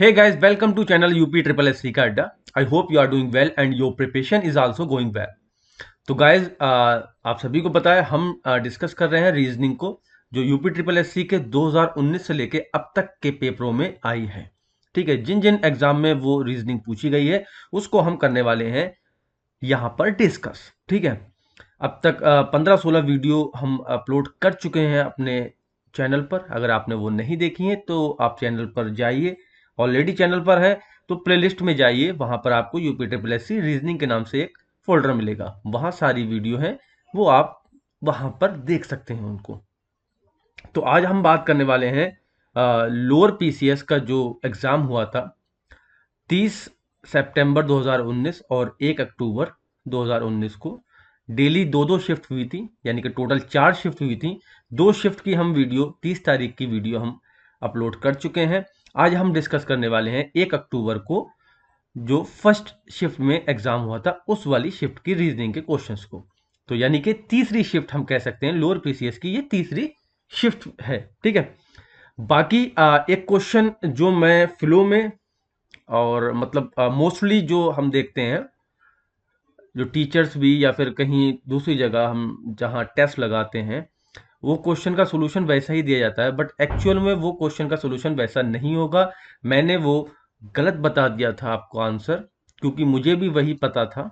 Hey guys, welcome to channel UP Triple SC का अड्डा। I hope you are doing well and your preparation is also going well। तो guys आप सभी को पता है हम डिस्कस कर रहे हैं रीजनिंग को, जो यूपी ट्रिपल एससी के 2019 से लेके अब तक के पेपरों में आई है। ठीक है, जिन जिन एग्जाम में वो रीजनिंग पूछी गई है उसको हम करने वाले हैं यहाँ पर डिस्कस। ठीक है, अब तक 15-16 वीडियो हम अपलोड कर चुके हैं अपने चैनल पर। अगर आपने वो नहीं देखी है तो आप चैनल पर जाइए, ऑलरेडी चैनल पर है तो प्लेलिस्ट में जाइए, वहां पर आपको UP triple S C reasoning के नाम से एक फोल्डर मिलेगा, वहां सारी वीडियो है, वो आप वहां पर देख सकते हैं उनको। तो आज हम बात करने वाले हैं लोअर पीसीएस का जो एग्जाम हुआ था 30 सितंबर 2019 और 1 अक्टूबर 2019 को। डेली दो दो शिफ्ट हुई थी, यानी कि टोटल 4 शिफ्ट हुई थी। 2 शिफ्ट की हम वीडियो 30 तारीख की वीडियो हम अपलोड कर चुके हैं। आज हम डिस्कस करने वाले हैं 1 अक्टूबर को जो फर्स्ट शिफ्ट में एग्जाम हुआ था उस वाली शिफ्ट की रीजनिंग के क्वेश्चंस को। तो यानी कि तीसरी शिफ्ट हम कह सकते हैं, लोअर पीसीएस की ये तीसरी शिफ्ट है। ठीक है, बाकी एक क्वेश्चन जो मैं फ्लो में और मतलब मोस्टली जो हम देखते हैं, जो टीचर्स भी या फिर कहीं दूसरी जगह हम जहां टेस्ट लगाते हैं, वो क्वेश्चन का सोल्यूशन वैसा ही दिया जाता है, बट एक्चुअल में वो क्वेश्चन का सोल्यूशन वैसा नहीं होगा। मैंने वो गलत बता दिया था आपको आंसर, क्योंकि मुझे भी वही पता था,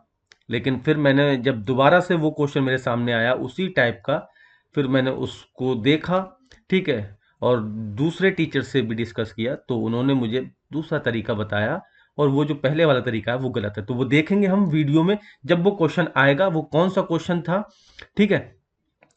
लेकिन फिर मैंने जब दोबारा से वो क्वेश्चन मेरे सामने आया उसी टाइप का, फिर मैंने उसको देखा। ठीक है, और दूसरे टीचर से भी डिस्कस किया तो उन्होंने मुझे दूसरा तरीका बताया, और वो जो पहले वाला तरीका है वो गलत है। तो वो देखेंगे हम वीडियो में जब वो क्वेश्चन आएगा, वो कौन सा क्वेश्चन था। ठीक है,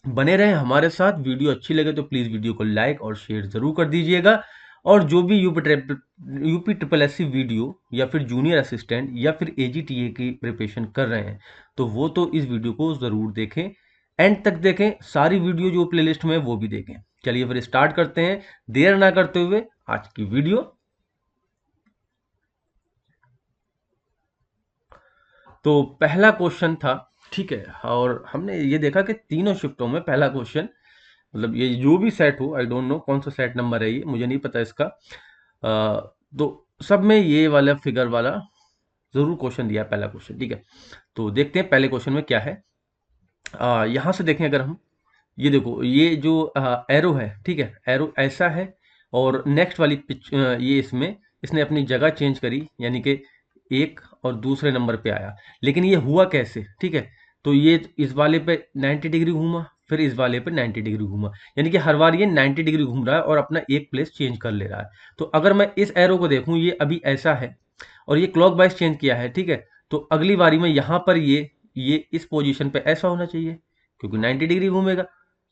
बने रहें हमारे साथ। वीडियो अच्छी लगे तो प्लीज वीडियो को लाइक और शेयर जरूर कर दीजिएगा। और जो भी यूपी ट्रिपल एससी वीडियो या फिर जूनियर असिस्टेंट या फिर एजीटीए की प्रिपरेशन कर रहे हैं तो वो तो इस वीडियो को जरूर देखें, एंड तक देखें, सारी वीडियो जो प्लेलिस्ट में है वो भी देखें। चलिए फिर स्टार्ट करते हैं देर ना करते हुए आज की वीडियो। तो पहला क्वेश्चन था, ठीक है, और हमने ये देखा कि तीनों शिफ्टों में पहला क्वेश्चन, मतलब ये जो भी सेट हो, आई डोंट नो कौन सा सेट नंबर है, ये मुझे नहीं पता इसका। तो सब में ये वाला फिगर वाला जरूर क्वेश्चन दिया है, पहला क्वेश्चन। ठीक है, तो देखते हैं पहले क्वेश्चन में क्या है। यहां से देखें अगर हम, ये देखो ये जो एरो है, ठीक है, एरो ऐसा है, और नेक्स्ट वाली ये इसमें इसने अपनी जगह चेंज करी, यानी कि एक और दूसरे नंबर पे आया। लेकिन ये हुआ कैसे? ठीक है, तो ये इस वाले पे 90 डिग्री घूमा, फिर इस वाले पे 90 डिग्री घूमा, यानी कि हर बार ये 90 डिग्री घूम रहा है और अपना एक प्लेस चेंज कर ले रहा है। तो अगर मैं इस एरो को देखूं, ये अभी ऐसा है और ये क्लॉक वाइज चेंज किया है। ठीक है, तो अगली बारी में यहां पर ये इस पोजीशन पे ऐसा होना चाहिए, क्योंकि 90 डिग्री घूमेगा।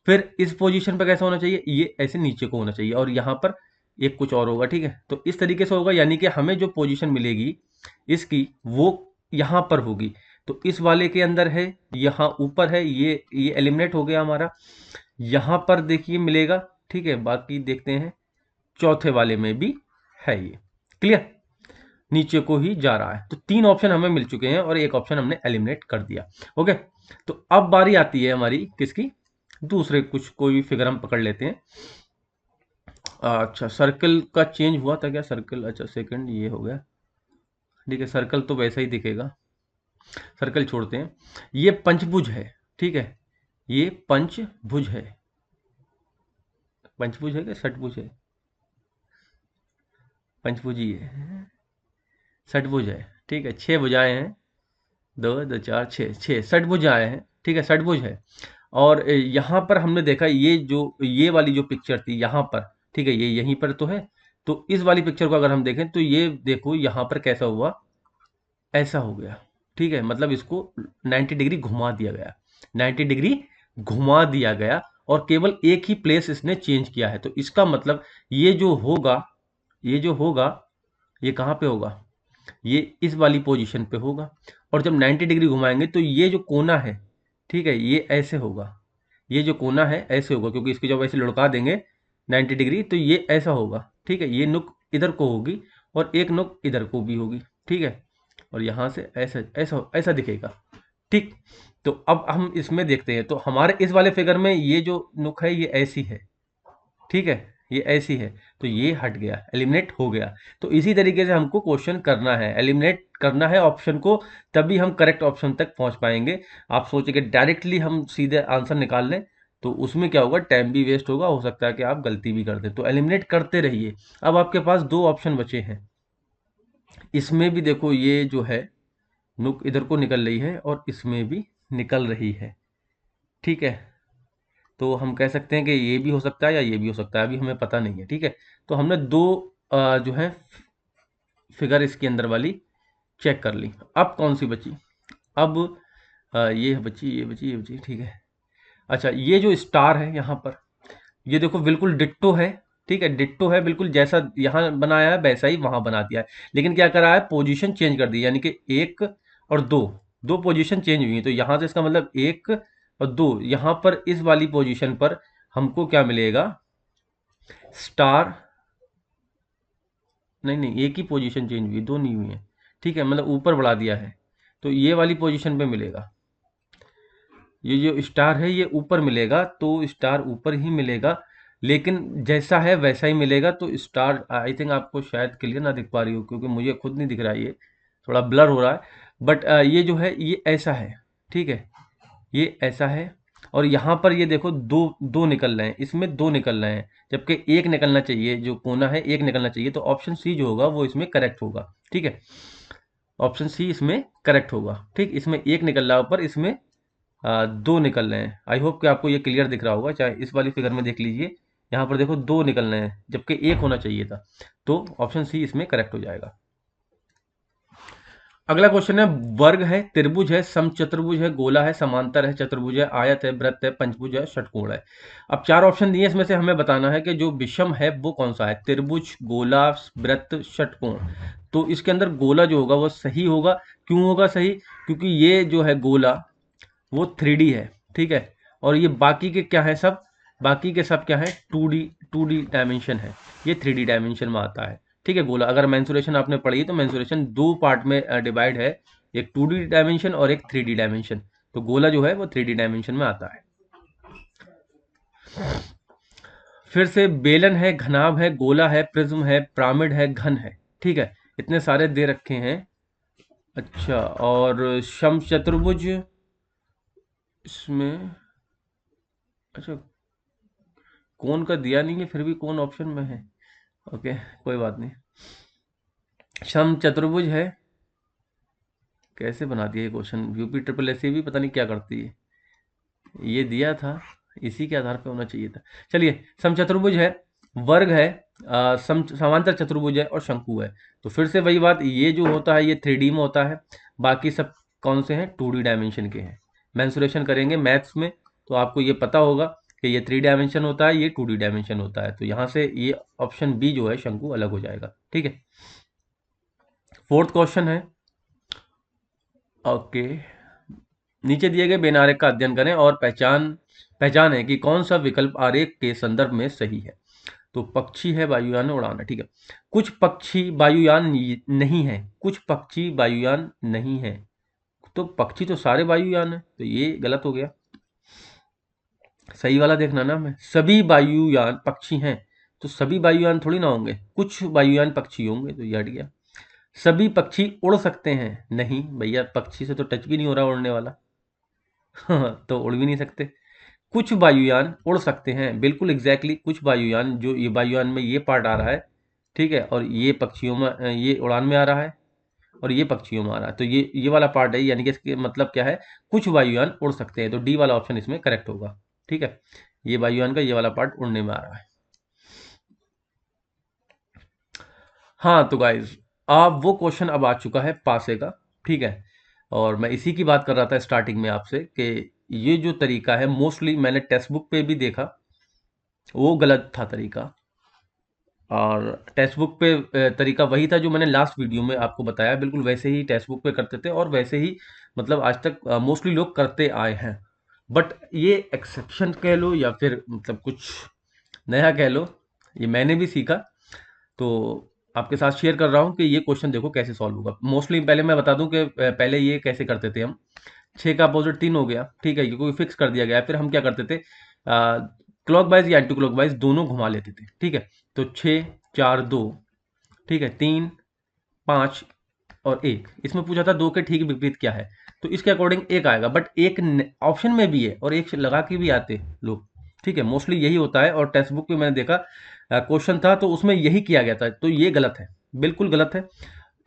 फिर इस पोजीशन पे कैसा होना चाहिए, ये ऐसे नीचे को होना चाहिए, और यहाँ पर एक कुछ और होगा। ठीक है, तो इस तरीके से होगा, यानी कि हमें जो पोजीशन मिलेगी इसकी वो यहाँ पर होगी। तो इस वाले के अंदर है, यहाँ ऊपर है, ये एलिमिनेट हो गया हमारा। यहाँ पर देखिए मिलेगा। ठीक है, बाकी देखते हैं चौथे वाले में भी है ये। क्लियर, नीचे को ही जा रहा है। तो 3 ऑप्शन हमें मिल चुके हैं और एक ऑप्शन हमने एलिमिनेट कर दिया। ओके, तो अब बारी आती है हमारी किसकी, दूसरे कुछ कोई भी फिगर हम पकड़ लेते हैं। अच्छा, सर्कल का चेंज हुआ था क्या? सर्कल, अच्छा सेकंड, ये हो गया। ठीक है, सर्कल तो वैसा ही दिखेगा, सर्कल छोड़ते हैं। ये पंचभुज है। ठीक है, ये पंचभुज है। पंचभुज है क्या षटभुज है? पंचभुज ही है, षटभुज है। ठीक है, 6 भुजाएं हैं, दो दो चार छः, 6 षटभुज आए हैं। ठीक है, षटभुज है। और यहाँ पर हमने देखा ये जो ये वाली जो पिक्चर थी यहाँ पर, ठीक है, ये यहीं पर तो है। तो इस वाली पिक्चर को अगर हम देखें तो ये देखो यहाँ पर कैसा हुआ, ऐसा हो गया। ठीक है, मतलब इसको 90 डिग्री घुमा दिया गया, 90 डिग्री घुमा दिया गया, और केवल एक ही प्लेस इसने चेंज किया है। तो इसका मतलब ये जो होगा, ये जो होगा, ये कहाँ पे होगा, ये इस वाली पोजीशन पे होगा। और जब 90 डिग्री घुमाएंगे तो ये जो कोना है, ठीक है, ये ऐसे होगा, ये जो कोना है ऐसे होगा, क्योंकि इसकी जब ऐसे लुढ़का देंगे 90 डिग्री तो ये ऐसा होगा। ठीक है, ये नुक इधर को होगी और एक नुक इधर को भी होगी। ठीक है, और यहाँ से ऐसा ऐसा ऐसा दिखेगा। ठीक, तो अब हम इसमें देखते हैं, तो हमारे इस वाले फिगर में ये जो नुक है ये ऐसी है। ठीक है, ये ऐसी है, तो ये हट गया, एलिमिनेट हो गया। तो इसी तरीके से हमको क्वेश्चन करना है, एलिमिनेट करना है ऑप्शन को, तभी हम करेक्ट ऑप्शन तक पहुंच पाएंगे। आप सोचिए डायरेक्टली हम सीधे आंसर निकाल लें तो उसमें क्या होगा, टाइम भी वेस्ट होगा, हो सकता है कि आप गलती भी कर दें। तो एलिमिनेट करते रहिए। अब आपके पास दो ऑप्शन बचे हैं, इसमें भी देखो ये जो है नुक इधर को निकल रही है और इसमें भी निकल रही है, ठीक है। तो हम कह सकते हैं कि ये भी हो सकता है या ये भी हो सकता है, अभी हमें पता नहीं है, ठीक है। तो हमने दो जो है फिगर इसके अंदर वाली चेक कर ली। अब कौन सी बची? अब ये बची, ये बची, ये बची, ठीक है। अच्छा, ये जो स्टार है यहाँ पर, ये देखो बिल्कुल डिट्टो है, ठीक है, डिट्टो है, बिल्कुल जैसा यहाँ बनाया है वैसा ही वहां बना दिया है। लेकिन क्या करा है, पोजीशन चेंज कर दी, यानी कि एक और दो, दो पोजीशन चेंज हुई है। तो यहाँ से इसका मतलब एक और दो, यहाँ पर इस वाली पोजीशन पर हमको क्या मिलेगा, स्टार। नहीं नहीं, एक ही पोजीशन चेंज हुई, दो नहीं हुई है, ठीक है, मतलब ऊपर बढ़ा दिया है, तो ये वाली पोजीशन पे मिलेगा। ये जो स्टार है ये ऊपर मिलेगा, तो स्टार ऊपर ही मिलेगा, लेकिन जैसा है वैसा ही मिलेगा। तो स्टार आई थिंक आपको शायद क्लियर ना दिख पा रही हो, क्योंकि मुझे खुद नहीं दिख रहा है, ये थोड़ा ब्लर हो रहा है। बट ये जो है ये ऐसा है, ठीक है, ये ऐसा है। और यहाँ पर ये देखो दो दो निकल रहे हैं, इसमें दो निकल रहे हैं, जबकि एक निकलना चाहिए, जो कोना है एक निकलना चाहिए। तो ऑप्शन सी जो होगा वो इसमें करेक्ट होगा, ठीक है, ऑप्शन सी इसमें करेक्ट होगा, ठीक। इसमें एक निकल रहा है ऊपर, इसमें दो निकल रहे हैं। आई होप कि आपको ये क्लियर दिख रहा होगा, चाहे इस वाली फिगर में देख लीजिए, यहाँ पर देखो दो निकल रहे हैं जबकि एक होना चाहिए था। तो ऑप्शन सी इसमें करेक्ट हो जाएगा। अगला क्वेश्चन है, वर्ग है, त्रिभुज है, समचतुर्भुज है, गोला है, समांतर है, चतुर्भुज है, आयत है, वृत्त है, पंचभुज है, षटकोण है। अब चार ऑप्शन दिए, इसमें से हमें बताना है कि जो विषम है वो कौन सा है, त्रिभुज, गोला, वृत्त, षटकोण। तो इसके अंदर गोला जो होगा वो सही होगा। क्यों होगा सही? क्योंकि ये जो है गोला वो 3D है, ठीक है, और ये बाकी के क्या है, सब बाकी के सब क्या है, 2D डायमेंशन है, ये 3D डायमेंशन में आता है, ठीक है। गोला, अगर मेंसुरेशन आपने पढ़ी है तो मेंसुरेशन दो पार्ट में डिवाइड है, एक 2D डायमेंशन और एक 3D डायमेंशन। तो गोला जो है वो 3D डायमेंशन में आता है। फिर से बेलन है, घनाभ है, गोला है, प्रिज्म है, पिरामिड है, घन है, ठीक है, इतने सारे दे रखे हैं। अच्छा, और समचतुर्भुज इसमें, अच्छा कौन का दिया नहीं है, फिर भी कौन ऑप्शन में है, ओके कोई बात नहीं। सम चतुर्भुज है, कैसे बना दिया ये क्वेश्चन, यूपी ट्रिपल एस भी पता नहीं क्या करती है, ये दिया था, इसी के आधार पे होना चाहिए था। चलिए, सम चतुर्भुज है, वर्ग है, समांतर चतुर्भुज है और शंकु है। तो फिर से वही बात, ये जो होता है ये 3D में होता है, बाकी सब कौन से हैं, 2D डायमेंशन के हैं। मेंसुरेशन करेंगे मैथ्स में तो आपको ये पता होगा कि ये 3 डायमेंशन होता है, ये 2D डायमेंशन होता है। तो यहाँ से ये ऑप्शन बी जो है शंकु अलग हो जाएगा, ठीक है। फोर्थ क्वेश्चन है, ओके, नीचे दिए गए बेनारेख का अध्ययन करें और पहचानें कि कौन सा विकल्प आरेख के संदर्भ में सही है। तो पक्षी है, वायुयान है, उड़ान है, ठीक है। कुछ पक्षी वायुयान नहीं है, कुछ पक्षी वायुयान नहीं है, तो पक्षी तो सारे वायुयान है, तो ये गलत हो गया। सही वाला देखना ना, हमें सभी वायुयान पक्षी हैं, तो सभी वायुयान थोड़ी ना होंगे, कुछ वायुयान पक्षी होंगे, तो ये हट गया। सभी पक्षी उड़ सकते हैं, नहीं भैया, पक्षी से तो टच भी नहीं हो रहा उड़ने वाला तो उड़ भी नहीं सकते। कुछ वायुयान उड़ सकते हैं, बिल्कुल एग्जैक्टली, कुछ वायुयान, जो ये वायुयान में ये पार्ट आ रहा है, ठीक है, और ये पक्षियों में, ये उड़ान में आ रहा है, और ये पक्षियों में आ रहा है, तो ये वाला पार्ट है, यानी कि इसके मतलब क्या है, कुछ वायुयान उड़ सकते हैं, तो डी वाला ऑप्शन इसमें करेक्ट होगा, ठीक है। ये वायुयान का ये वाला पार्ट उड़ने में आ रहा है। हाँ तो गाइज, अब वो क्वेश्चन अब आ चुका है पासे का, ठीक है, और मैं इसी की बात कर रहा था स्टार्टिंग में आपसे कि ये जो तरीका है, मोस्टली मैंने टेक्स्ट बुक पे भी देखा, वो गलत था तरीका। और टेक्स्ट बुक पे तरीका वही था जो मैंने लास्ट वीडियो में आपको बताया, बिल्कुल वैसे ही टेक्स्ट बुक पे करते थे, और वैसे ही मतलब आज तक मोस्टली लोग करते आए हैं। बट ये एक्सेप्शन कह लो या फिर मतलब कुछ नया कह लो, ये मैंने भी सीखा, तो आपके साथ शेयर कर रहा हूँ कि ये क्वेश्चन देखो कैसे सॉल्व होगा। मोस्टली पहले मैं बता दूं कि पहले ये कैसे करते थे हम, 6 का अपोजिट 3 हो गया, ठीक है, क्योंकि फिक्स कर दिया गया है। फिर हम क्या करते थे, क्लॉकवाइज या एंटी क्लॉकवाइज दोनों घुमा लेते थे, ठीक है। तो 6 4 2, ठीक है, 3 5 और 1। इसमें पूछा था दो के ठीक विपरीत क्या है, तो इसके अकॉर्डिंग एक आएगा, बट एक ऑप्शन में भी है और एक लगा के भी आते लोग, ठीक है। मोस्टली यही होता है और टेक्स्ट बुक में मैंने देखा क्वेश्चन था तो उसमें यही किया गया था, तो ये गलत है, बिल्कुल गलत है,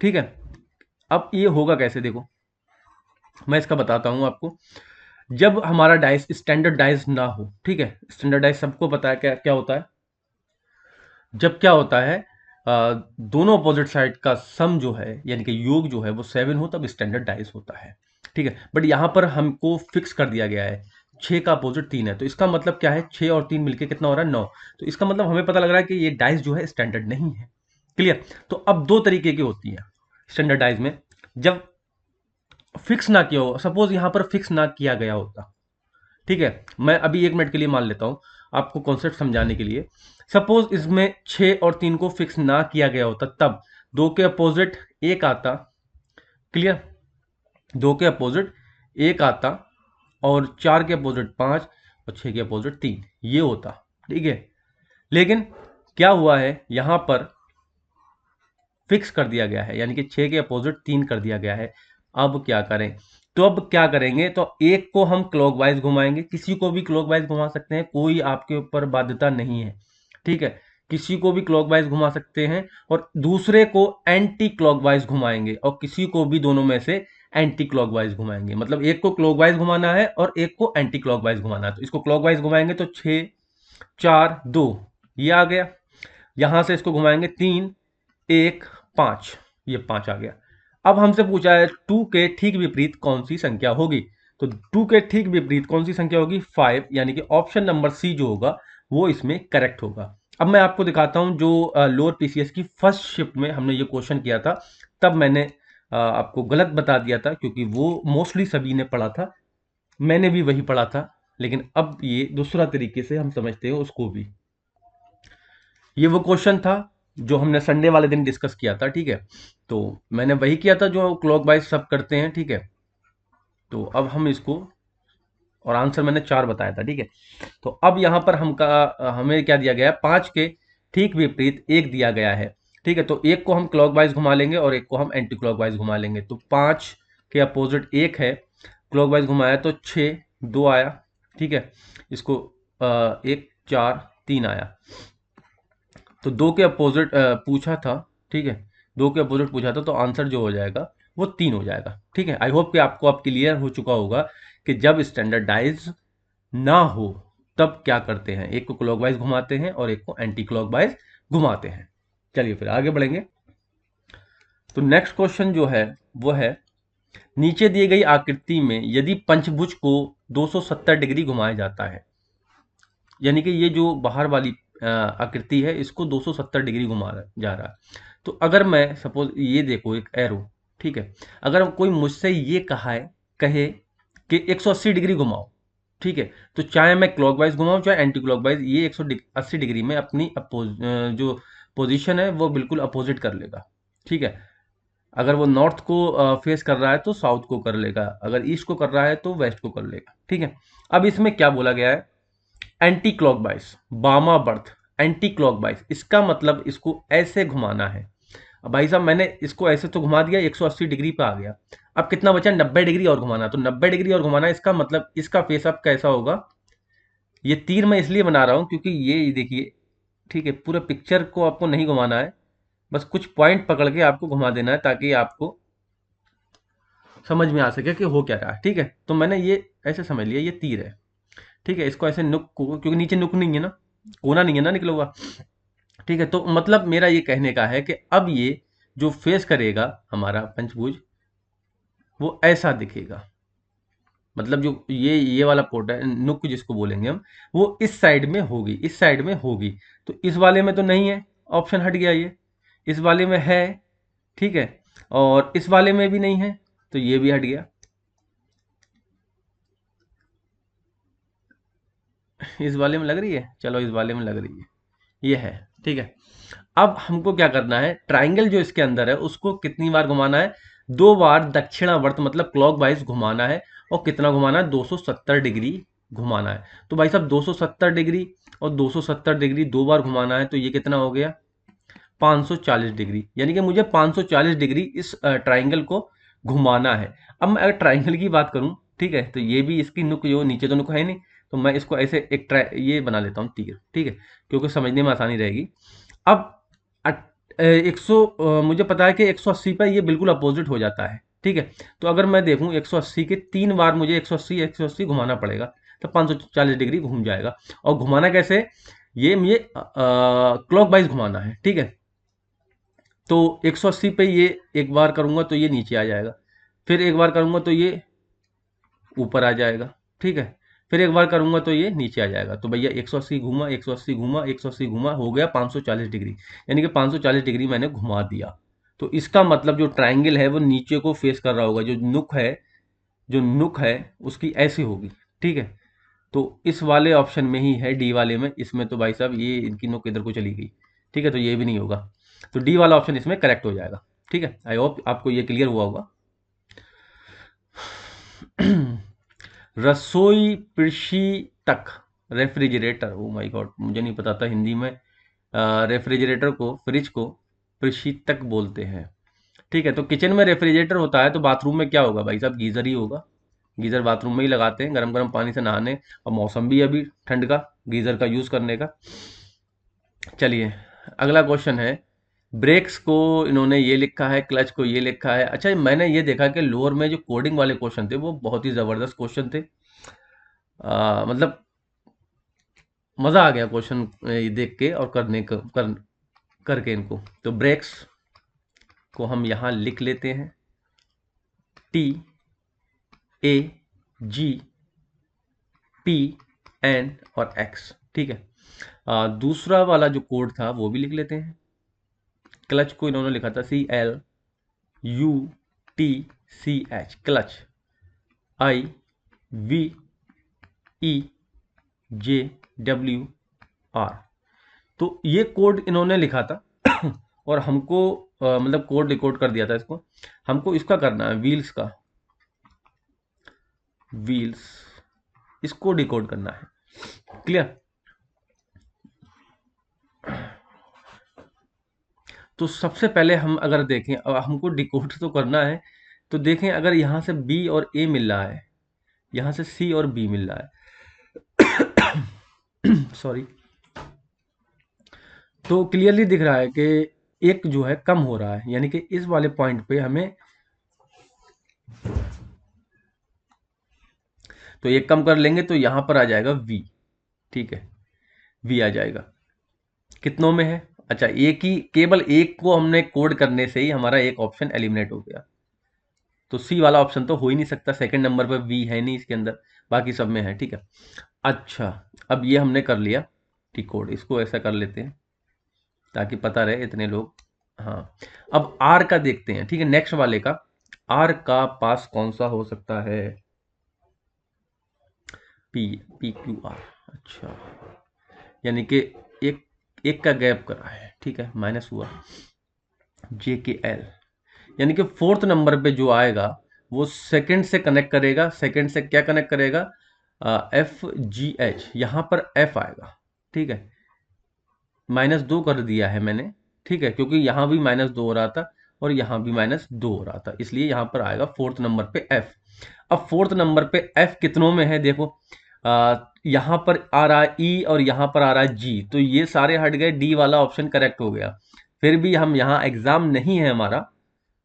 ठीक है। अब ये होगा कैसे, देखो मैं इसका बताता हूं आपको। जब हमारा डाइस स्टैंडर्डाइज ना हो, ठीक है, स्टैंडर्डाइज सबको पता है क्या क्या होता है। जब क्या होता है दोनों अपोजिट साइड का सम जो है यानी कि योग जो है वो 7 हो तब स्टैंडर्डाइज होता है, ठीक है। बट यहां पर हमको फिक्स कर दिया गया है 6 का अपोजिट 3 है, तो इसका मतलब क्या है, 6 और 3 मिलके कितना हो रहा है 9। तो इसका मतलब हमें पता लग रहा है कि ये डाइस जो है स्टैंडर्ड नहीं है। क्लियर। तो अब दो तरीके की होती है स्टैंडर्डाइज में। जब फिक्स ना किया हो, सपोज यहां पर फिक्स ना किया गया होता, ठीक है। मैं अभी 1 मिनट के लिए मान लेता हूं आपको कॉन्सेप्ट समझाने के लिए। सपोज इसमें 6 और 3 को फिक्स ना किया गया होता, तब 2 के अपोजिट 1 आता। क्लियर। 2 के अपोजिट 1 आता और 4 के अपोजिट 5 और 6 के अपोजिट 3, ये होता, ठीक है। लेकिन क्या हुआ है, यहां पर फिक्स कर दिया गया है यानी कि 6 के अपोजिट 3 कर दिया गया है। अब क्या करें, तो अब क्या करेंगे, तो एक को हम क्लॉकवाइज घुमाएंगे, किसी को भी क्लॉकवाइज घुमा सकते हैं, कोई आपके ऊपर बाध्यता नहीं है, ठीक है। किसी को भी क्लॉकवाइज घुमा सकते हैं और दूसरे को एंटी क्लॉकवाइज घुमाएंगे और किसी को भी दोनों में से एंटी क्लॉकवाइज घुमाएंगे। मतलब एक को क्लॉकवाइज घुमाना है और एक को एंटी क्लॉकवाइज घुमाना है। तो इसको क्लॉकवाइज घुमाएंगे तो 6 4 2 ये आ गया। यहां से इसको घुमाएंगे 3 1 5, ये 5 आ गया। अब हमसे पूछा है 2 के ठीक विपरीत कौन सी संख्या होगी, तो 2 के ठीक विपरीत कौन सी संख्या होगी, 5, यानी कि ऑप्शन नंबर सी जो होगा वो इसमें करेक्ट होगा। अब मैं आपको दिखाता हूं जो लोअर पीसीएस की फर्स्ट शिफ्ट में हमने ये क्वेश्चन किया था, तब मैंने आपको गलत बता दिया था क्योंकि वो मोस्टली सभी ने पढ़ा था, मैंने भी वही पढ़ा था। लेकिन अब ये दूसरा तरीके से हम समझते हैं उसको भी। ये वो क्वेश्चन था जो हमने संडे वाले दिन डिस्कस किया था, ठीक है। तो मैंने वही किया था जो क्लॉक वाइज सब करते हैं, ठीक है। तो अब हम इसको, और आंसर मैंने 4 बताया था, ठीक है। तो अब यहां पर हमें क्या दिया गया है, 5 के ठीक विपरीत 1 दिया गया है, ठीक है। तो एक को हम क्लॉक वाइज घुमा लेंगे और एक को हम एंटी क्लॉक वाइज घुमा लेंगे। तो 5 के अपोजिट 1 है, क्लॉक वाइज घुमाया तो 6 2 आया, ठीक है। इसको 1 4 3 आया। तो 2 के अपोजिट पूछा था, ठीक है। 2 के अपोजिट पूछा था तो आंसर जो हो जाएगा वो 3 हो जाएगा, ठीक है। आई होप कि आपको अब क्लियर हो चुका होगा कि जब स्टैंडर्डाइज ना हो तब क्या करते हैं, एक को क्लॉकवाइज घुमाते हैं और एक को एंटी क्लॉकवाइज घुमाते हैं। चलिए फिर आगे बढ़ेंगे। तो नेक्स्ट क्वेश्चन जो है वो है, नीचे दी गई आकृति में यदि पंचभुज को 270 डिग्री घुमाया जाता है, यानी कि ये जो बाहर वाली आकृति है इसको 270 डिग्री घुमा जा रहा है। तो अगर मैं सपोज ये देखो एक एरो, ठीक है। अगर कोई मुझसे ये कहे कि 180 डिग्री घुमाओ, ठीक है। तो चाहे मैं क्लॉकवाइज घुमाऊं चाहे एंटी क्लॉकवाइज, ये 180 डिग्री में अपनी जो पोजीशन है वो बिल्कुल अपोजिट कर लेगा, ठीक है। अगर वो नॉर्थ को फेस कर रहा है तो साउथ को कर लेगा, अगर ईस्ट को कर रहा है तो वेस्ट को कर लेगा, ठीक है। अब इसमें क्या बोला गया है, एंटी क्लॉकवाइज, बामा बर्थ एंटी क्लॉकवाइज, इसका मतलब इसको ऐसे घुमाना है। अब भाई साहब मैंने इसको ऐसे तो घुमा दिया, 180 डिग्री पे आ गया। अब कितना बचा, 90 डिग्री और घुमाना। तो 90 डिग्री और घुमाना, इसका मतलब इसका फेस अप कैसा होगा, ये तीर मैं इसलिए बना रहा हूं क्योंकि ये देखिए, ठीक है, पूरे पिक्चर को आपको नहीं घुमाना है, बस कुछ पॉइंट पकड़ के आपको घुमा देना है ताकि आपको समझ में आ सके कि हो क्या रहा है, ठीक है। तो मैंने ये ऐसे समझ लिया, ये तीर है, ठीक है। इसको ऐसे नुक को, क्योंकि नीचे नुक नहीं है ना, कोना नहीं है ना निकला हुआ, ठीक है। तो मतलब मेरा ये कहने का है कि अब ये जो फेस करेगा हमारा पंचभुज वो ऐसा दिखेगा। मतलब जो ये वाला पोर्ट है, नुक जिसको बोलेंगे हम, वो इस साइड में होगी, इस साइड में होगी। तो इस वाले में तो नहीं है, ऑप्शन हट गया ये। इस वाले में है, ठीक है, और इस वाले में भी नहीं है तो ये भी हट गया। इस वाले में लग रही है, चलो इस वाले में लग रही है, ये है, ठीक है। अब हमको क्या करना है, ट्राइंगल जो इसके अंदर है उसको कितनी बार घुमाना है, 2 बार दक्षिणावर्त मतलब क्लॉकवाइज घुमाना है। और कितना घुमाना है, 270 डिग्री घुमाना है। तो भाई साहब 270 डिग्री और 270 डिग्री 2 बार घुमाना है, तो ये कितना हो गया 540 डिग्री, यानी कि मुझे 540 डिग्री इस ट्राइंगल को घुमाना है। अब मैं अगर ट्राइंगल की बात करूं, ठीक है, तो ये भी इसकी नुक, जो नीचे तो नुक है नहीं, तो मैं इसको ऐसे एक ये बना लेता हूं तीर, ठीक है, क्योंकि समझने में आसानी रहेगी। अब 100 मुझे पता है कि 180 पर ये बिल्कुल अपोजिट हो जाता है, ठीक है। तो अगर मैं देखूं 180 के 3 बार मुझे 180 घुमाना पड़ेगा, तो 540 डिग्री घूम जाएगा। और घुमाना कैसे, ये मुझे क्लॉक वाइज घुमाना है, ठीक है। तो 180 पे ये एक बार करूंगा तो ये नीचे आ जाएगा, फिर एक बार करूंगा तो ये ऊपर आ जाएगा, ठीक है, फिर एक बार करूंगा तो ये नीचे आ जाएगा। तो भैया 180 घूमा, 180 घूमा, 180 घूमा, हो गया 540 डिग्री, यानी कि 540 डिग्री मैंने घुमा दिया। तो इसका मतलब जो ट्राइंगल है वो नीचे को फेस कर रहा होगा, जो नुक है, जो नुक है उसकी ऐसी होगी, ठीक है। तो इस वाले ऑप्शन में ही है, डी वाले में, इसमें तो भाई साहब ये इनकी नुक इधर को चली गई, ठीक है, तो ये भी नहीं होगा। तो डी वाला ऑप्शन इसमें करेक्ट हो जाएगा, ठीक है। आई होप आपको ये क्लियर हुआ होगा। रसोई कृषि तक रेफ्रिजरेटर, ओ माय गॉड, मुझे नहीं पता था हिंदी में रेफ्रिजरेटर को, फ्रिज को कृषि तक बोलते हैं, ठीक है। तो किचन में रेफ्रिजरेटर होता है, तो बाथरूम में क्या होगा भाई साहब, गीजर ही होगा। गीजर बाथरूम में ही लगाते हैं, गरम गरम पानी से नहाने, और मौसम भी अभी ठंड का, गीजर का यूज करने का। चलिए अगला क्वेश्चन है, ब्रेक्स को इन्होंने ये लिखा है, क्लच को ये लिखा है। अच्छा, मैंने ये देखा कि लोअर में जो कोडिंग वाले क्वेश्चन थे वो बहुत ही ज़बरदस्त क्वेश्चन थे, मतलब मज़ा आ गया क्वेश्चन देख के और करके इनको। तो ब्रेक्स को हम यहाँ लिख लेते हैं, T A G P N और एक्स, ठीक है। दूसरा वाला जो कोड था वो भी लिख लेते हैं। क्लच को इन्होंने लिखा था CLUTCH, क्लच, IVEJWR। तो ये कोड इन्होंने लिखा था और हमको मतलब कोड डिकोड कर दिया था इसको। हमको इसका करना है, व्हील्स का, व्हील्स, इसको डिकोड करना है, क्लियर। तो सबसे पहले हम अगर देखें, हमको डिकोड तो करना है, तो देखें अगर यहाँ से बी और ए मिल रहा है, यहाँ से सी और बी मिल रहा है, सॉरी, तो क्लियरली दिख रहा है कि एक जो है कम हो रहा है, यानी कि इस वाले पॉइंट पे हमें, तो ये कम कर लेंगे तो यहाँ पर आ जाएगा वी, ठीक है, वी आ जाएगा। कितनों में है, अच्छा एक ही, केवल एक को हमने कोड करने से ही हमारा एक ऑप्शन एलिमिनेट हो गया। तो सी वाला ऑप्शन तो हो ही नहीं सकता, सेकंड नंबर पर वी है नहीं इसके अंदर, बाकी सब में है, ठीक है। अच्छा, अब ये हमने कर लिया ठीक कोड, इसको ऐसा कर लेते हैं ताकि पता रहे इतने लोग। हाँ, अब आर का देखते हैं, ठीक है, नेक्स्ट वाले का। आर का पास कौन सा हो सकता है, PQR, अच्छा, यानी कि एक एक का गैप करा है, ठीक है, माइनस हुआ, JKL, यानी कि फोर्थ नंबर पे जो आएगा वो सेकंड से कनेक्ट करेगा, सेकंड से क्या कनेक्ट करेगा, FGH, यहाँ पर F आएगा, ठीक है, -2 कर दिया है मैंने, ठीक है, क्योंकि यहाँ भी -2 हो रहा था और यहाँ भी -2 हो रहा था, इसलिए यहाँ पर आएगा फोर्थ नंबर पे F। अब फोर्थ नंबर पे F कितनों में है, देखो यहाँ पर आ रहा है E और यहाँ पर आ रहा है G, तो ये सारे हट गए, डी वाला ऑप्शन करेक्ट हो गया। फिर भी हम यहाँ, एग्जाम नहीं है हमारा,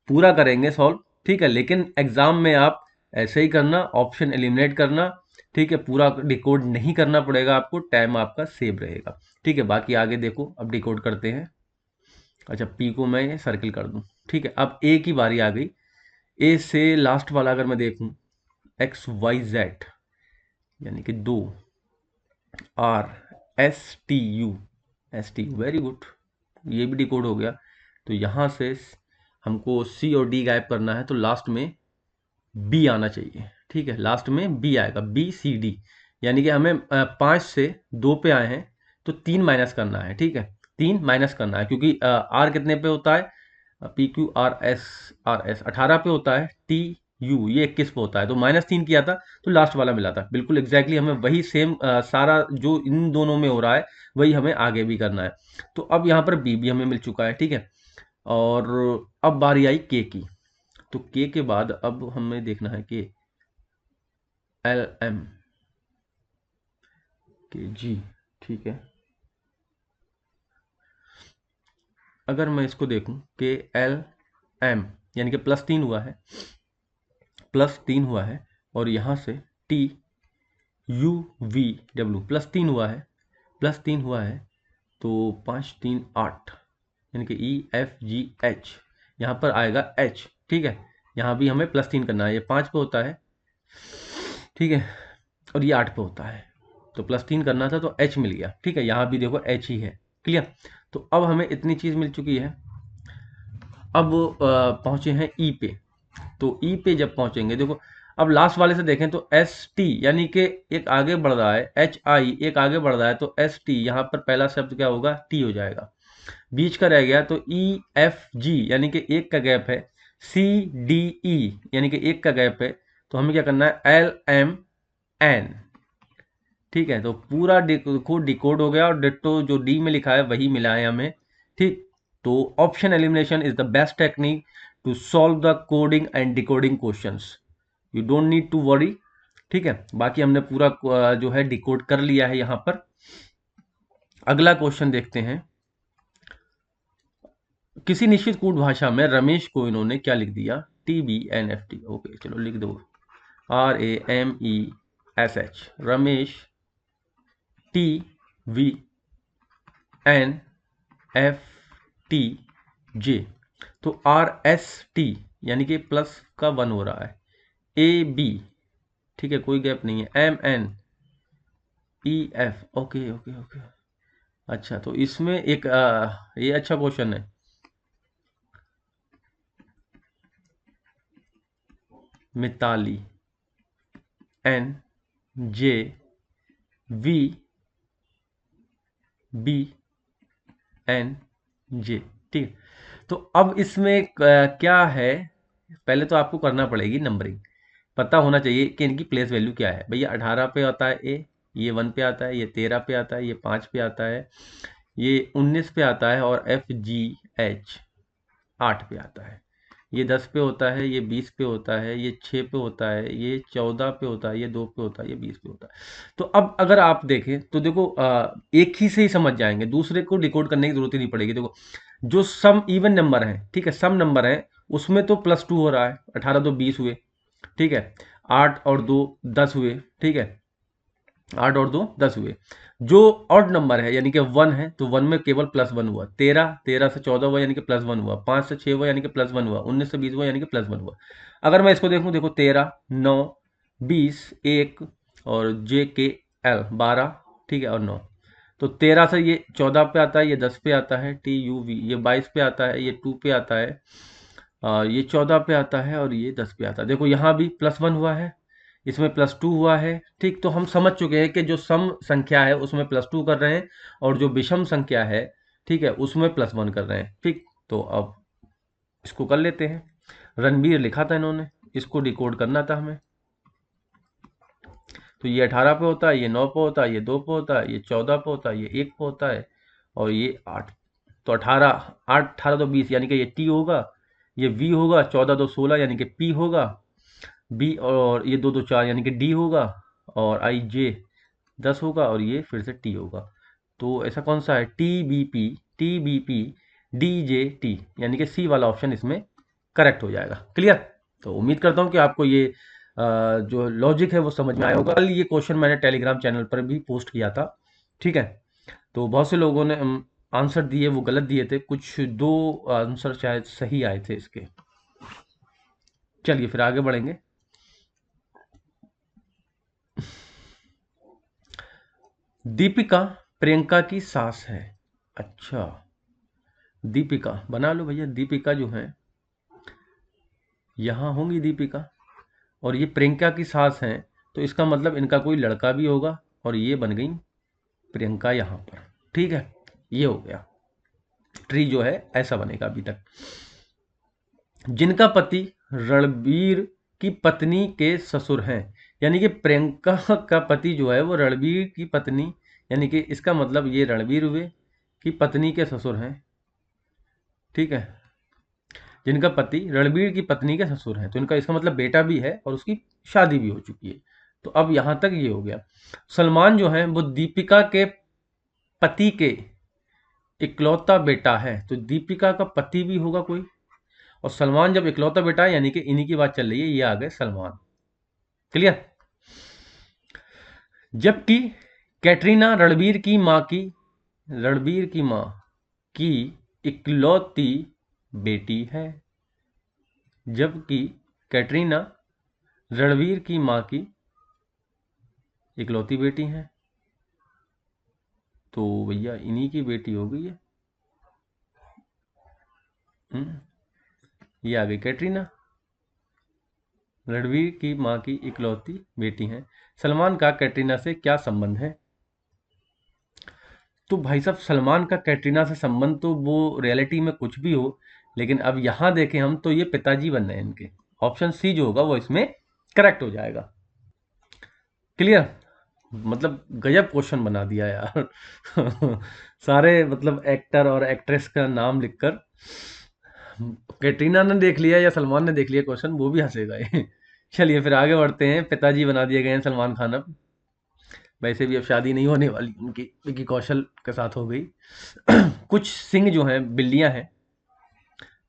पूरा करेंगे सॉल्व, ठीक है, लेकिन एग्जाम में आप ऐसे ही करना, ऑप्शन एलिमिनेट करना, ठीक है, पूरा डिकोड नहीं करना पड़ेगा आपको, टाइम आपका सेव रहेगा, ठीक है। बाकी आगे देखो, अब डिकोड करते हैं। अच्छा, पी को मैं सर्किल कर दूं, ठीक है। अब ए की बारी आ गई, ए से लास्ट वाला अगर मैं देखूं, XYZ, यानी कि 2, STU, वेरी गुड, ये भी डिकोड हो गया। तो यहाँ से हमको सी और डी गायब करना है, तो लास्ट में बी आना चाहिए, ठीक है, लास्ट में बी आएगा, BCD, यानी कि हमें 5 से 2 पे आए हैं तो 3 माइनस करना है, ठीक है, 3 माइनस करना है, क्योंकि आर कितने पे होता है, PQRS 18 पे होता है, यू, ये 21 पे होता है, तो -3 किया था तो लास्ट वाला मिला था। बिल्कुल एग्जैक्टली हमें वही सेम सारा जो इन दोनों में हो रहा है वही हमें आगे भी करना है। तो अब यहाँ पर बी भी हमें मिल चुका है, ठीक है। और अब बारी आई के की। तो के के बाद अब हमें देखना है कि एल एम के जी, ठीक है। अगर मैं इसको देखूं कि एल एम यानी कि +3 हुआ है, +3 हुआ है, और यहाँ से टी यू वी डब्ल्यू +3 हुआ है, +3 हुआ है, तो 5 3 8 यानी कि ई एफ जी एच, यहाँ पर आएगा एच, ठीक है। यहाँ भी हमें +3 करना है, ये 5 पे होता है, ठीक है, और ये 8 पे होता है, तो +3 करना था तो एच मिल गया, ठीक है। यहाँ भी देखो एच ही है, क्लियर। तो अब हमें इतनी चीज़ मिल चुकी है। अब पहुँचे हैं ई पे। तो ई पे जब पहुँचेंगे, देखो अब लास्ट वाले से देखें तो एस टी यानी कि एक आगे बढ़ रहा है, एच आई एक आगे बढ़ रहा है, तो एस टी यहाँ पर पहला शब्द क्या होगा, टी हो जाएगा। बीच का रह गया तो ई एफ जी यानी कि एक का गैप है, सी डी ई यानी कि एक का गैप है, तो हमें क्या करना है, एल एम एन, ठीक है। तो पूरा कोड डिकोड हो गया, और डिट्टो जो डी में लिखा है वही मिला है हमें, ठीक। तो option elimination is the best technique to solve the coding and decoding questions. You don't need to worry, ठीक है। बाकी हमने पूरा जो है डिकोड कर लिया है यहाँ पर। अगला क्वेश्चन देखते हैं। किसी निश्चित कोड भाषा में रमेश को इन्होंने क्या लिख दिया, TBNFT, ओके चलो लिख दो, RAMESH, रमेश, TVNFTJ, तो RST यानी कि प्लस का 1 हो रहा है, AB, ठीक है, कोई गैप नहीं है, MNEF, ओके ओके ओके। अच्छा, तो इसमें एक ये अच्छा क्वेश्चन है, मिताली, NJVBNJ, ठीक है। तो अब इसमें क्या है, पहले तो आपको करना पड़ेगी नंबरिंग, पता होना चाहिए कि इनकी प्लेस वैल्यू क्या है। भैया 18 पे आता है ए, ये 1 पे आता है, ये 13 पे आता है, ये 5 पे आता है, ये 19 पे आता है, और FGH 8 पे आता है, ये 10 पे होता है, ये 20 पे होता है, ये 6 पे होता है, ये 14 पे होता है, ये 2 पे होता है, ये 20 पे होता है। तो अब अगर आप देखें तो देखो एक ही से ही समझ जाएंगे, दूसरे को डिकोड करने की जरूरत ही नहीं पड़ेगी। देखो जो सम इवन नंबर है, ठीक है, सम नंबर है, उसमें तो +2 हो रहा है, 18 तो 20 हुए, ठीक है, 8 और 2 10 हुए, ठीक है, 8 और 2 10 हुए। जो ऑड नंबर है यानी कि 1 है, तो 1 में केवल +1 हुआ, 13 से 14 हुआ यानी कि +1 हुआ, 5 से 6 हुआ यानी कि +1 हुआ, 19 से 20 हुआ यानी कि +1 हुआ। अगर मैं इसको देखूं, देखो 13 9 20 1 और JKL 12, ठीक है, और 9, तो 13 से ये 14 पे आता है, ये 10 पे आता है, TUV ये 22 पे आता है, ये 2 पे आता है, ये 14 पे आता है, और ये 10 पे आता है। देखो यहाँ भी +1 हुआ है, इसमें +2 हुआ है, ठीक। तो हम समझ चुके हैं कि जो सम संख्या है उसमें +2 कर रहे हैं, और जो विषम संख्या है, ठीक है, उसमें +1 कर रहे हैं, ठीक। तो अब इसको कर लेते हैं। रणबीर लिखा था इन्होंने, इसको डिकोड करना था हमें। तो ये 18 पे होता है, ये 9 पे होता है, ये 2 पे होता है, ये 14 पे होता है, ये 1 पे होता है, और ये 8। तो 18 8 18 तो 20 यानी कि ये टी होगा, ये वी होगा, 14 2 16 यानी कि पी होगा, बी, और ये 2 2 4 यानी कि डी होगा, और आई जे 10 होगा, और ये फिर से टी होगा। तो ऐसा कौन सा है, T B P D J T, यानी कि सी वाला ऑप्शन इसमें करेक्ट हो जाएगा, क्लियर। तो उम्मीद करता हूँ कि आपको ये जो लॉजिक है वो समझ में आया होगा। कल ये क्वेश्चन मैंने टेलीग्राम चैनल पर भी पोस्ट किया था, ठीक है। तो बहुत से लोगों ने आंसर दिए, वो गलत दिए थे, कुछ 2 आंसर शायद सही आए थे इसके। चलिए फिर आगे बढ़ेंगे। दीपिका प्रियंका की सास है, अच्छा, दीपिका बना लो भैया, दीपिका जो है यहाँ होंगी दीपिका, और ये प्रियंका की सास हैं, तो इसका मतलब इनका कोई लड़का भी होगा, और ये बन गई प्रियंका यहाँ पर, ठीक है। ये हो गया, ट्री जो है ऐसा बनेगा अभी तक। जिनका पति रणबीर की पत्नी के ससुर हैं। यानी कि प्रियंका का पति जो है वो रणबीर की पत्नी, यानी कि इसका मतलब ये रणबीर हुए की पत्नी के ससुर हैं। ठीक है, जिनका पति रणबीर की पत्नी के ससुर हैं, तो इनका इसका मतलब बेटा भी है और उसकी शादी भी हो चुकी है। तो अब यहां तक ये हो गया। सलमान जो है वो दीपिका के पति के इकलौता बेटा है, तो दीपिका का पति भी होगा कोई, और सलमान जब इकलौता बेटा है यानी कि इन्हीं की बात चल रही है, ये आ गए सलमान। क्लियर। जबकि कैटरीना रणबीर की मां की इकलौती बेटी है। जबकि कैटरीना रणबीर की मां की इकलौती बेटी है, तो भैया इन्हीं की बेटी हो गई है। ये आ गई कैटरीना, रणबीर की मां की इकलौती बेटी हैं। सलमान का कैटरीना से क्या संबंध है? तो भाई साहब, सलमान का कैटरीना से संबंध तो वो रियलिटी में कुछ भी हो, लेकिन अब यहां देखें हम तो ये पिताजी बन रहे हैं इनके। ऑप्शन सी जो होगा वो इसमें करेक्ट हो जाएगा। क्लियर। मतलब गजब क्वेश्चन बना दिया यार। सारे मतलब एक्टर और एक्ट्रेस का नाम लिखकर कैटरीना ने देख लिया या सलमान ने देख लिया क्वेश्चन, वो भी हंसेगा ये। चलिए फिर आगे बढ़ते हैं। पिताजी बना दिए गए हैं सलमान खान अब। वैसे भी अब शादी नहीं होने वाली उनकी, विकी कौशल के साथ हो गई। कुछ सिंह जो हैं बिल्लियां हैं।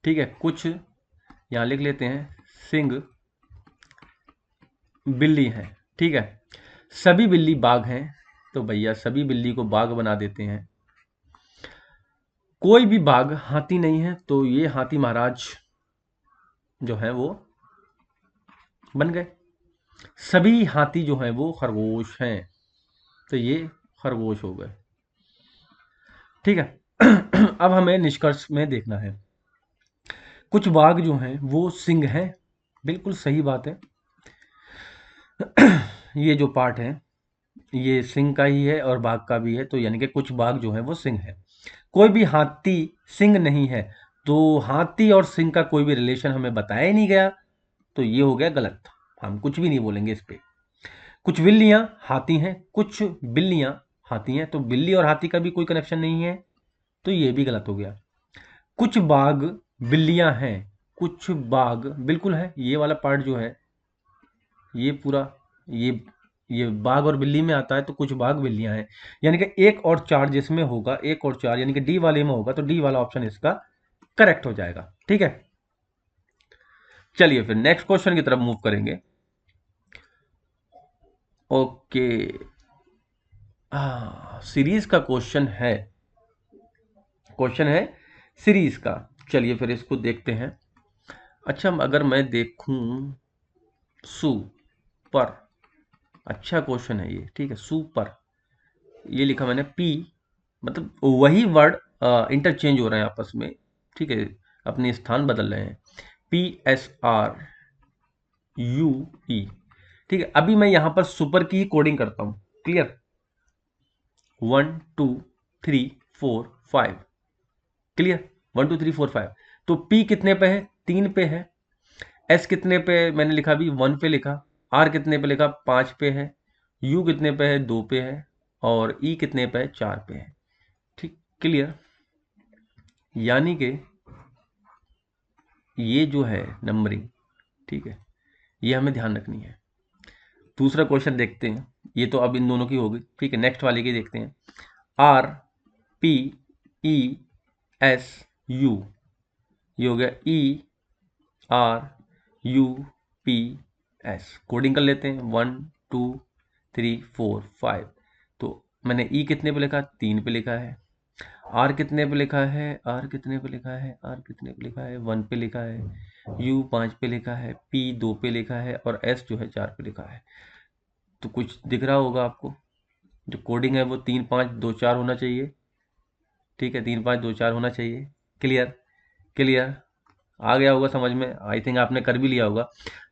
ठीक है, कुछ यहाँ लिख लेते हैं, सिंह बिल्ली हैं। ठीक है, सभी बिल्ली बाघ हैं, तो भैया सभी बिल्ली को बाघ बना देते हैं। कोई भी बाघ हाथी नहीं है, तो ये हाथी महाराज जो है वो बन गए। सभी हाथी जो हैं वो खरगोश हैं, तो ये खरगोश हो गए। ठीक है। अब हमें निष्कर्ष में देखना है। कुछ बाघ जो हैं वो सिंह हैं, बिल्कुल सही बात है। ये जो पार्ट है ये सिंह का ही है और बाघ का भी है, तो यानी कि कुछ बाघ जो है वो सिंह है। कोई भी हाथी सिंह नहीं है, तो हाथी और सिंह का कोई भी रिलेशन हमें बताया ही नहीं गया, तो ये हो गया गलत। हम कुछ भी नहीं बोलेंगे इस पे। कुछ बिल्लियां हाथी हैं, कुछ बिल्लियां हाथी हैं, तो बिल्ली और हाथी का भी कोई कनेक्शन नहीं है, तो ये भी गलत हो गया। कुछ बाघ बिल्लियां हैं, कुछ बाघ बिल्कुल है, ये वाला पार्ट जो है ये पूरा ये ये बाघ और बिल्ली में आता है, तो कुछ बाघ बिल्लियां हैं। यानी कि एक और चार जिसमें होगा, एक और चार यानी कि डी वाले में होगा, तो डी वाला ऑप्शन इसका करेक्ट हो जाएगा। ठीक है, चलिए फिर नेक्स्ट क्वेश्चन की तरफ मूव करेंगे। ओके, सीरीज का क्वेश्चन है सीरीज का। चलिए फिर इसको देखते हैं। अच्छा, अगर मैं देखूं सुपर, अच्छा क्वेश्चन है ये। ठीक है, सुपर, ये लिखा मैंने पी, मतलब वही वर्ड इंटरचेंज हो रहे हैं आपस में। ठीक है, अपने स्थान बदल रहे हैं। PSRUE। ठीक है, अभी मैं यहां पर सुपर की ही कोडिंग करता हूं। क्लियर। 1 2 3 4 5। क्लियर, 1 2 3 4 5। तो P कितने पे है? 3 पे है। S कितने पे? मैंने लिखा अभी 1 पे लिखा। R कितने पे लिखा? 5 पे है। U कितने पे है? 2 पे है। और E कितने पे है? 4 पे है। ठीक, क्लियर। यानी कि ये जो है नंबरिंग, ठीक है, ये हमें ध्यान रखनी है। दूसरा क्वेश्चन देखते हैं। ये तो अब इन दोनों की होगी। ठीक है, नेक्स्ट वाले की देखते हैं। RPESU, ये हो गया ERUPS। कोडिंग कर लेते हैं। 1 2 3 4 5। तो मैंने ई कितने पे लिखा? 3 पे लिखा है। आर कितने पे लिखा है? आर कितने पे लिखा है? आर कितने पे लिखा है? 1 पे लिखा है। यू 5 पे लिखा है। पी 2 पे लिखा है। और एस जो है 4 पे लिखा है। तो कुछ दिख रहा होगा आपको, जो कोडिंग है वो 3 5 2 4 होना चाहिए। ठीक है, 3 5 2 4 होना चाहिए। क्लियर, क्लियर, आ गया होगा समझ में। आई थिंक आपने कर भी लिया होगा।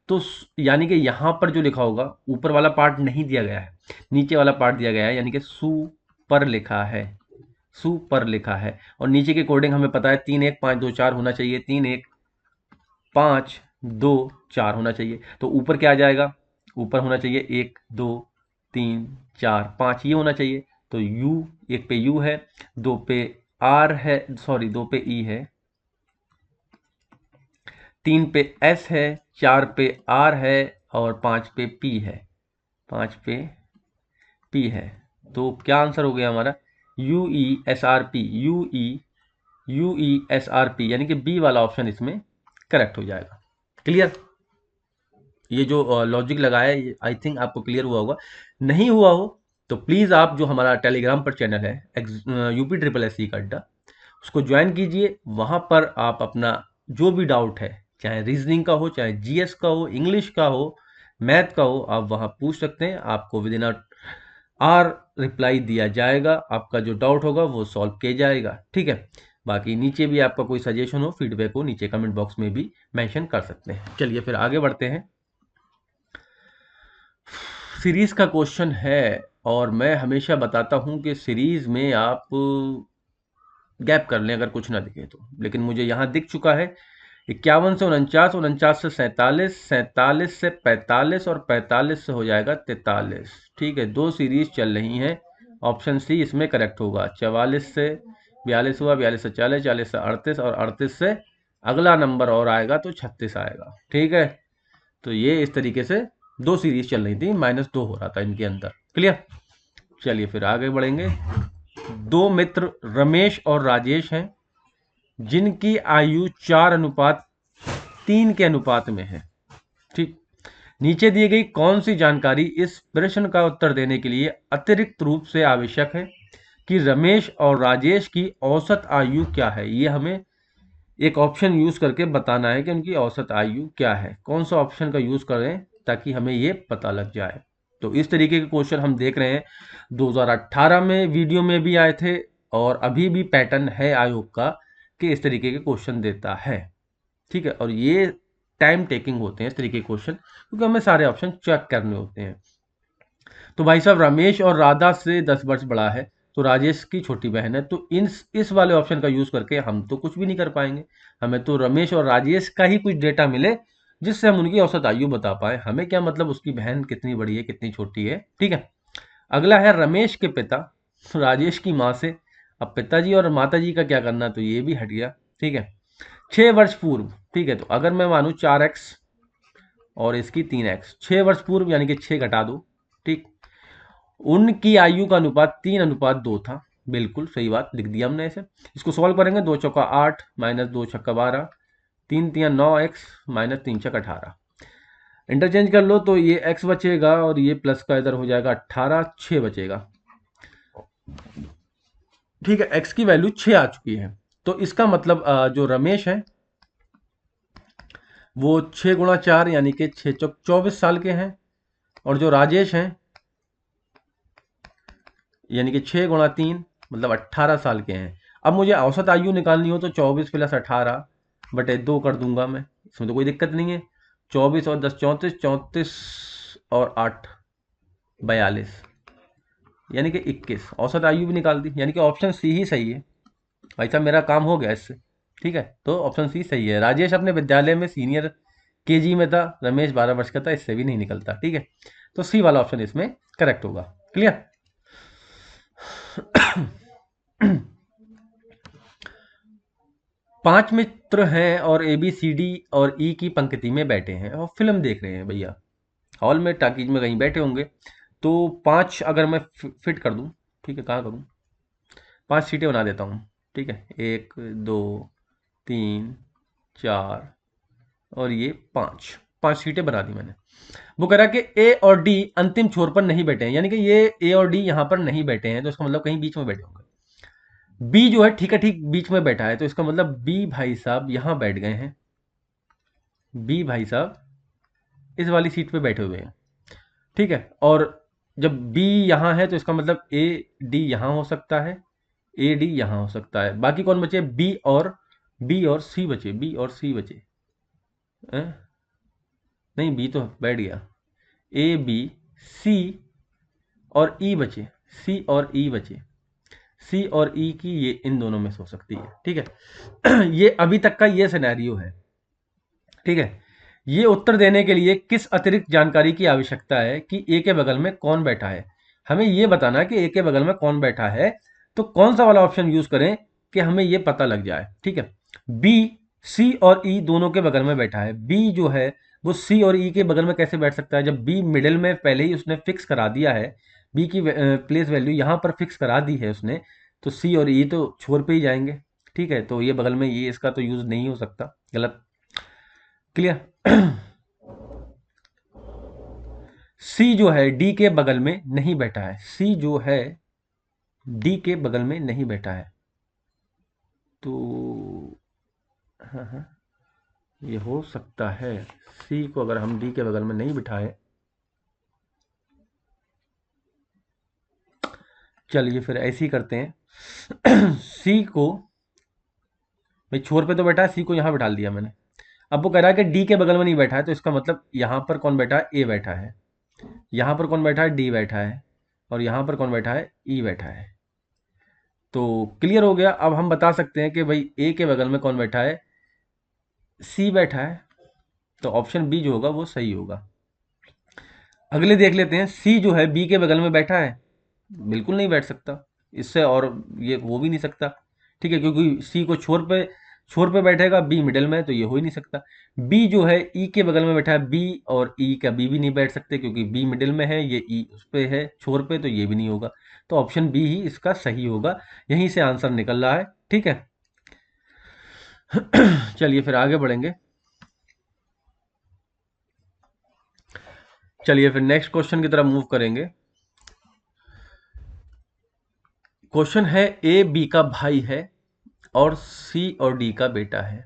तो यानी कि यहाँ पर जो लिखा होगा, ऊपर वाला पार्ट नहीं दिया गया है, नीचे वाला पार्ट दिया गया है, यानी कि सु पर लिखा है, सुपर लिखा है। और नीचे के कोडिंग हमें पता है 3 1 5 2 4 होना चाहिए। 3 1 5 2 4 होना चाहिए। तो ऊपर क्या आ जाएगा, ऊपर होना चाहिए 1 2 3 4 5, ये होना चाहिए। तो यू, एक पे यू है, 2 पे आर है, सॉरी 2 पे ई है, 3 पे एस है, 4 पे आर है और 5 पे पी है, 5 पे पी है। तो क्या आंसर हो गया हमारा, you E S R P, you E S R P, यानी कि बी वाला ऑप्शन इसमें करेक्ट हो जाएगा। क्लियर, ये जो लॉजिक लगाया है आई थिंक आपको क्लियर हुआ होगा। नहीं हुआ हो तो प्लीज़ आप जो हमारा टेलीग्राम पर चैनल है यूपी ट्रिपल एस सी का अड्डा, उसको ज्वाइन कीजिए। वहाँ पर आप अपना जो भी डाउट है, चाहे रीजनिंग का हो, चाहे जीएस का हो, इंग्लिश का हो, मैथ का हो, आप वहाँ पूछ सकते हैं। आपको विद इन आर रिप्लाई दिया जाएगा, आपका जो डाउट होगा वो सॉल्व किया जाएगा। ठीक है, बाकी नीचे भी आपका कोई सजेशन हो, फीडबैक हो, नीचे कमेंट बॉक्स में भी मेंशन कर सकते हैं। चलिए फिर आगे बढ़ते हैं। सीरीज का क्वेश्चन है, और मैं हमेशा बताता हूं कि सीरीज में आप गैप कर लें अगर कुछ ना दिखे तो, लेकिन मुझे यहाँ दिख चुका है। 51 से 49, 49 से 47, 47 से 45 और 45 से हो जाएगा 43। ठीक है, दो सीरीज चल रही हैं। ऑप्शन सी इसमें करेक्ट होगा। 44 से 42 हुआ, 42 से 40, 40 से 38 और 38 से अगला नंबर और आएगा तो 36 आएगा। ठीक है, तो ये इस तरीके से दो सीरीज चल रही थी, -2 हो रहा था इनके अंदर। क्लियर, चलिए फिर आगे बढ़ेंगे। दो मित्र रमेश और राजेश हैं, जिनकी आयु 4:3 के अनुपात में है। ठीक, नीचे दी गई कौन सी जानकारी इस प्रश्न का उत्तर देने के लिए अतिरिक्त रूप से आवश्यक है कि रमेश और राजेश की औसत आयु क्या है। ये हमें एक ऑप्शन यूज करके बताना है कि उनकी औसत आयु क्या है। कौन सा ऑप्शन का यूज करें ताकि हमें ये पता लग जाए। तो इस तरीके के क्वेश्चन हम देख रहे हैं, 2018 में वीडियो में भी आए थे और अभी भी पैटर्न है आयोग का कि इस तरीके के क्वेश्चन देता है। ठीक है, और ये टाइम टेकिंग होते हैं इस तरीके के क्वेश्चन, क्योंकि हमें सारे ऑप्शन चेक करने होते हैं। तो भाई साहब, रमेश और राधा से 10 वर्ष बड़ा है, तो राजेश की छोटी बहन है, तो इस वाले ऑप्शन का यूज करके हम तो कुछ भी नहीं कर पाएंगे। हमें तो रमेश और राजेश का ही कुछ डेटा मिले जिससे हम उनकी औसत आयु बता पाए। हमें क्या मतलब उसकी बहन कितनी बड़ी है कितनी छोटी है। ठीक है, अगला है रमेश के पिता राजेश की माँ से। अब पिताजी और माताजी का क्या करना, तो ये भी हट गया। ठीक है, 6 वर्ष पूर्व। ठीक है, तो अगर मैं मानूं 4x और इसकी 3x, 6 वर्ष पूर्व यानी कि 6 घटा दो। ठीक, उनकी आयु का अनुपात 3:2 था। बिल्कुल सही बात लिख दिया हमने इसे। इसको सॉल्व करेंगे, 2 चौका 8 -2 छक्का 12, 3 तिया 9x -3 छक्का 18। इंटरचेंज कर लो तो ये x बचेगा और ये प्लस का इधर हो जाएगा 18, 6 बचेगा। ठीक है, x की वैल्यू 6 आ चुकी है। तो इसका मतलब जो रमेश है वो 6 × 4 यानी कि 6 चौक 24 साल के हैं, और जो राजेश हैं यानी कि 6 × 3 मतलब 18 साल के हैं। अब मुझे औसत आयु निकालनी हो तो 24 + 18/2 कर दूंगा मैं, इसमें तो कोई दिक्कत नहीं है। 24 और 10 34, 34 और 8 42 यानी कि 21। औसत आयु भी निकाल दी, यानी कि ऑप्शन सी ही सही है। भाई साहब, मेरा काम हो गया इससे। ठीक है, तो ऑप्शन सी सही है। राजेश अपने विद्यालय में सीनियर केजी में था, रमेश 12 वर्ष का था, इससे भी नहीं निकलता। ठीक है, तो सी वाला ऑप्शन इसमें करेक्ट होगा। क्लियर। 5 मित्र हैं और ABCD और ई की पंक्ति में बैठे हैं और फिल्म देख रहे हैं। भैया हॉल में टाकीज में कहीं बैठे होंगे। तो 5 अगर मैं फिट कर दूं, ठीक है, कहाँ करूं, 5 सीटें बना देता हूं। ठीक है, 1 2 3 4 और ये 5 सीटें बना दी मैंने। वो कह रहा कि ए और डी अंतिम छोर पर नहीं बैठे हैं, यानी कि ये ए और डी यहां पर नहीं बैठे हैं, तो इसका मतलब कहीं बीच में बैठे होंगे। बी जो है ठीक है, ठीक बीच में बैठा है, तो इसका मतलब बी भाई साहब यहां बैठ गए हैं। बी भाई साहब इस वाली सीट पे बैठे हुए हैं। ठीक है, और जब बी यहां है तो इसका मतलब ए डी यहां हो सकता है, ए डी यहां हो सकता है। बाकी कौन बचे, बी और सी बचे, बी और सी बचे। नहीं, बी तो बैठ गया। ए बी सी और ई बचे, सी और ई बचे। सी और ई की ये इन दोनों में से हो सकती है। ठीक है, ये अभी तक का ये सिनेरियो है। ठीक है, ये उत्तर देने के लिए किस अतिरिक्त जानकारी की आवश्यकता है कि ए के बगल में कौन बैठा है? हमें ये बताना है कि ए के बगल में कौन बैठा है, तो कौन सा वाला ऑप्शन यूज करें कि हमें ये पता लग जाए। ठीक है, बी, सी और ई दोनों के बगल में बैठा है। बी जो है वो सी और ई के बगल में कैसे बैठ सकता है, जब बी मिडिल में पहले ही उसने फिक्स करा दिया है, बी की प्लेस वैल्यू यहाँ पर फिक्स करा दी है उसने, तो सी और ई तो छोर पे ही जाएंगे। ठीक है, तो ये बगल में, ये इसका तो यूज नहीं हो सकता, गलत। क्लियर। सी जो है डी के बगल में नहीं बैठा है, सी जो है डी के बगल में नहीं बैठा है, तो हाँ हाँ, ये हो सकता है। सी को अगर हम डी के बगल में नहीं बिठाए, चलिए फिर ऐसे ही करते हैं। सी को, भाई छोर पे तो बैठा है, सी को यहाँ बिठा दिया मैंने। अब वो कह रहा है कि डी के बगल में नहीं बैठा है, तो इसका मतलब यहाँ पर कौन बैठा है, ए बैठा है, यहाँ पर कौन बैठा है, डी बैठा है, और यहाँ पर कौन बैठा है, ई बैठा है। तो क्लियर हो गया। अब हम बता सकते हैं कि भाई ए के बगल में कौन बैठा है, सी बैठा है, तो ऑप्शन बी जो होगा वो सही होगा। अगले देख लेते हैं, सी जो है बी के बगल में बैठा है, बिल्कुल नहीं बैठ सकता, इससे और ये हो भी नहीं सकता। ठीक है, क्योंकि सी को छोर पे बैठेगा, बी मिडिल में है, तो ये हो ही नहीं सकता। बी जो है ई के बगल में बैठा है, बी और ई का बी भी नहीं बैठ सकते, क्योंकि बी मिडिल में है, ये ई उस पे है छोर पे, तो ये भी नहीं होगा। तो ऑप्शन बी ही इसका सही होगा, यहीं से आंसर निकल रहा है। ठीक है। चलिए फिर आगे बढ़ेंगे। चलिए फिर नेक्स्ट क्वेश्चन की तरफ मूव करेंगे। क्वेश्चन है, ए बी का भाई है और सी और डी का बेटा है।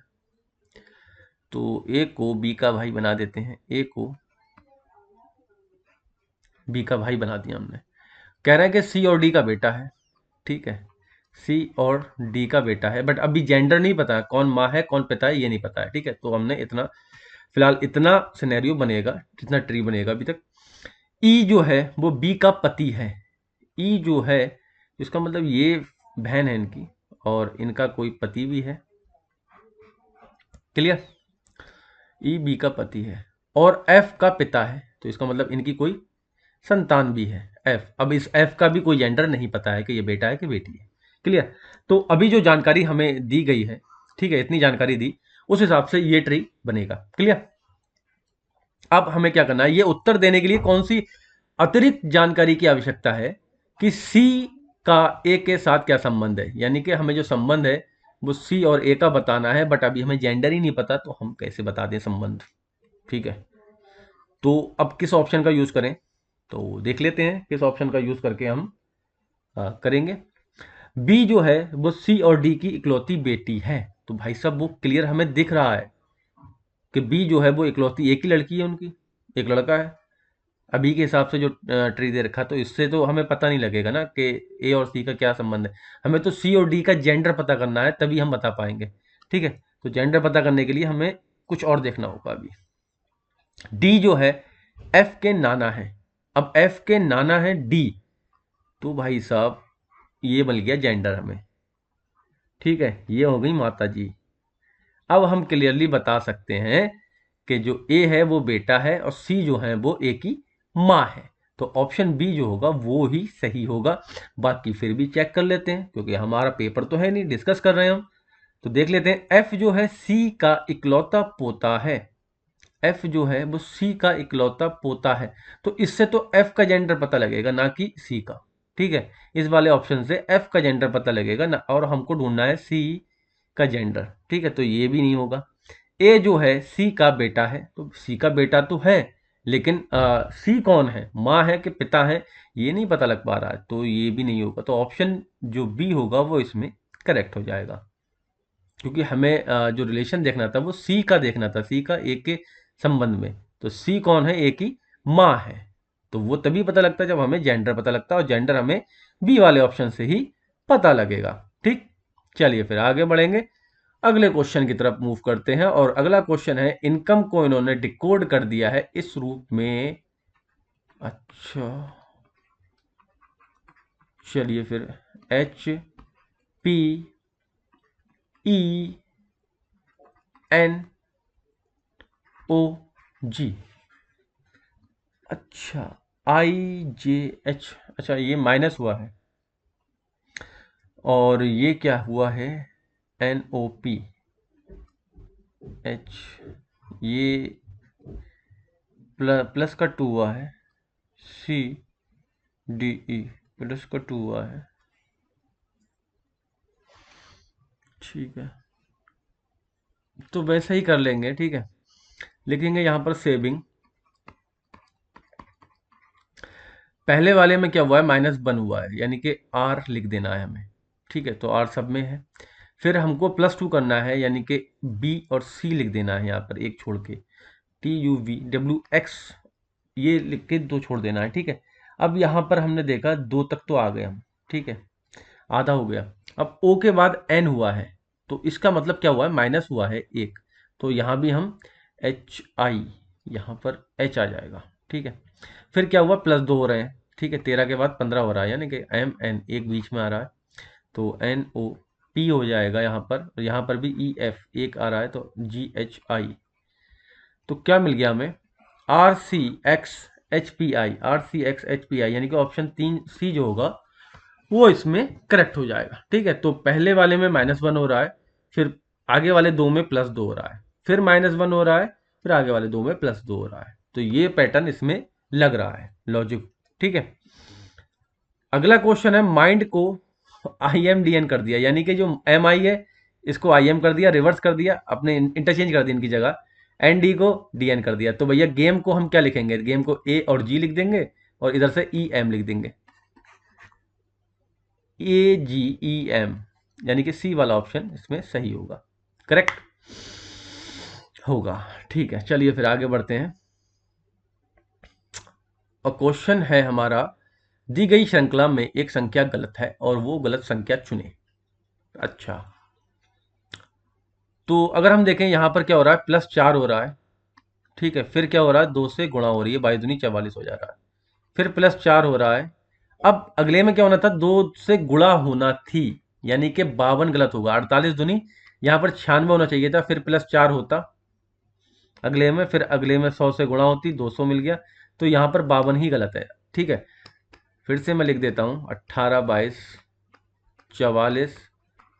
तो ए को बी का भाई बना देते हैं, ए को बी का भाई बना दिया हमने। कह रहा है कि सी और डी का बेटा है। ठीक है, सी और डी का बेटा है, बट अभी जेंडर नहीं पता है, कौन माँ है कौन पिता है ये नहीं पता है। ठीक है, तो हमने इतना, फिलहाल इतना सिनेरियो बनेगा, जितना ट्री बनेगा अभी तक। ई जो है वो बी का पति है। ई जो है, इसका मतलब ये बहन है इनकी, और इनका कोई पति भी है। क्लियर। ई बी का पति है और एफ का पिता है, तो इसका मतलब इनकी कोई संतान भी है, एफ। अब इस एफ का भी कोई जेंडर नहीं पता है कि ये बेटा है कि बेटी है। क्लियर। तो अभी जो जानकारी हमें दी गई है, ठीक है, इतनी जानकारी दी, उस हिसाब से ये ट्री बनेगा। क्लियर। अब हमें क्या करना है, ये उत्तर देने के लिए कौन सी अतिरिक्त जानकारी की आवश्यकता है कि सी का ए के साथ क्या संबंध है, यानी कि हमें जो संबंध है वो सी और ए का बताना है, बट अभी हमें जेंडर ही नहीं पता, तो हम कैसे बता दें संबंध। ठीक है, तो अब किस ऑप्शन का यूज करें, तो देख लेते हैं किस ऑप्शन का यूज करके हम करेंगे। बी जो है वो सी और डी की इकलौती बेटी है, तो भाई साहब वो क्लियर हमें दिख रहा है कि बी जो है वो इकलौती, एक ही लड़की है उनकी, एक लड़का है। अभी के हिसाब से जो ट्री दे रखा, तो इससे तो हमें पता नहीं लगेगा ना कि ए और सी का क्या संबंध है। हमें तो सी और डी का जेंडर पता करना है, तभी हम बता पाएंगे। ठीक है, तो जेंडर पता करने के लिए हमें कुछ और देखना होगा। अभी डी जो है एफ के नाना है, अब एफ के नाना है डी, तो भाई साहब ये बन गया जेंडर हमें। ठीक है, ये हो गई माता जी। अब हम क्लियरली बता सकते हैं कि जो ए है वो बेटा है और सी जो है वो ए की माँ है, तो ऑप्शन बी जो होगा वो ही सही होगा। बाकी फिर भी चेक कर लेते हैं, क्योंकि हमारा पेपर तो है नहीं, डिस्कस कर रहे हैं हम। तो देख लेते हैं, एफ जो है सी का इकलौता पोता है, एफ जो है वो सी का इकलौता पोता है, तो इससे तो एफ का जेंडर पता लगेगा, ना कि सी का। ठीक है, इस वाले ऑप्शन से एफ का जेंडर पता लगेगा ना, और हमको ढूंढना है सी का जेंडर। ठीक है, तो ये भी नहीं होगा। ए जो है सी का बेटा है, तो सी का बेटा तो है, लेकिन सी कौन है, माँ है कि पिता है, ये नहीं पता लग पा रहा है, तो ये भी नहीं होगा। तो ऑप्शन जो बी होगा वो इसमें करेक्ट हो जाएगा, क्योंकि हमें जो रिलेशन देखना था वो सी का देखना था, सी का ए के संबंध में। तो सी कौन है, ए की माँ है, तो वो तभी पता लगता है जब हमें जेंडर पता लगता है, और जेंडर हमें बी वाले ऑप्शन से ही पता लगेगा। ठीक, चलिए फिर आगे बढ़ेंगे, अगले क्वेश्चन की तरफ मूव करते हैं। और अगला क्वेश्चन है, इनकम को इन्होंने डिकोड कर दिया है इस रूप में। अच्छा, चलिए फिर, H P E N O G. अच्छा, IJH, अच्छा ये माइनस हुआ है, और ये क्या हुआ है, NOPH, ये प्लस का 2 हुआ है, CDE प्लस का 2 हुआ है। ठीक है, तो वैसे ही कर लेंगे, ठीक है। लिखेंगे यहाँ पर सेविंग, पहले वाले में क्या हुआ है, -1 हुआ है, यानी कि R लिख देना है हमें, ठीक है, तो R सब में है। फिर हमको +2 करना है, यानी कि B और C लिख देना है यहाँ पर, एक छोड़ के, TUVWX ये लिख के 2 छोड़ देना है, ठीक है। अब यहाँ पर हमने देखा 2 तक तो आ गए हम, ठीक है, आधा हो गया। अब O के बाद N हुआ है, तो इसका मतलब क्या हुआ है, माइनस हुआ है 1, तो यहाँ भी हम HI, यहाँ पर H आ जाएगा, ठीक है। फिर क्या हुआ, +2 हो रहे हैं, ठीक है, 13 के बाद 15 हो रहा है, यानी कि MN एक बीच में आ रहा है, तो NOP हो जाएगा यहाँ पर, और यहाँ पर भी EF एक आ रहा है, तो GHI। तो क्या मिल गया हमें, RCXHPI, यानी कि ऑप्शन 3C जो होगा वो इसमें करेक्ट हो जाएगा, ठीक है। तो पहले वाले में -1 हो रहा है, फिर आगे वाले दो में +2 हो रहा है, फिर -1 हो रहा है, फिर आगे वाले दो में +2 हो रहा है, तो ये पैटर्न इसमें लग रहा है, लॉजिक, ठीक है। अगला क्वेश्चन है, माइंड को IMDN कर दिया, यानी कि जो MI है इसको IM कर दिया, रिवर्स कर दिया, अपने इंटरचेंज कर दिया इनकी जगह, ND को DN कर दिया। तो भैया गेम को हम क्या लिखेंगे, गेम को A और G लिख देंगे, और इधर से EM लिख देंगे, AGEM, यानी कि C वाला ऑप्शन इसमें सही होगा, करेक्ट होगा, ठीक है। चलिए फिर आगे बढ़ते हैं, और क्वेश्चन है हमारा, दी गई श्रृंखला में एक संख्या गलत है और वो गलत संख्या चुने। अच्छा, तो अगर हम देखें यहाँ पर क्या हो रहा है, +4 हो रहा है, ठीक है, फिर क्या हो रहा है, 2 से गुणा हो रही है, 22 दूनी 44 हो जा रहा है, फिर +4 हो रहा है। अब अगले में क्या होना था, 2 से गुणा होना थी, यानी कि 52 गलत होगा, 48 दूनी यहाँ पर 96 होना चाहिए था, फिर +4 होता अगले में, फिर अगले में 100 से गुणा होती, 200 मिल गया, तो यहाँ पर 52 ही गलत है, ठीक है। फिर से मैं लिख देता हूँ, 18, 22, 44,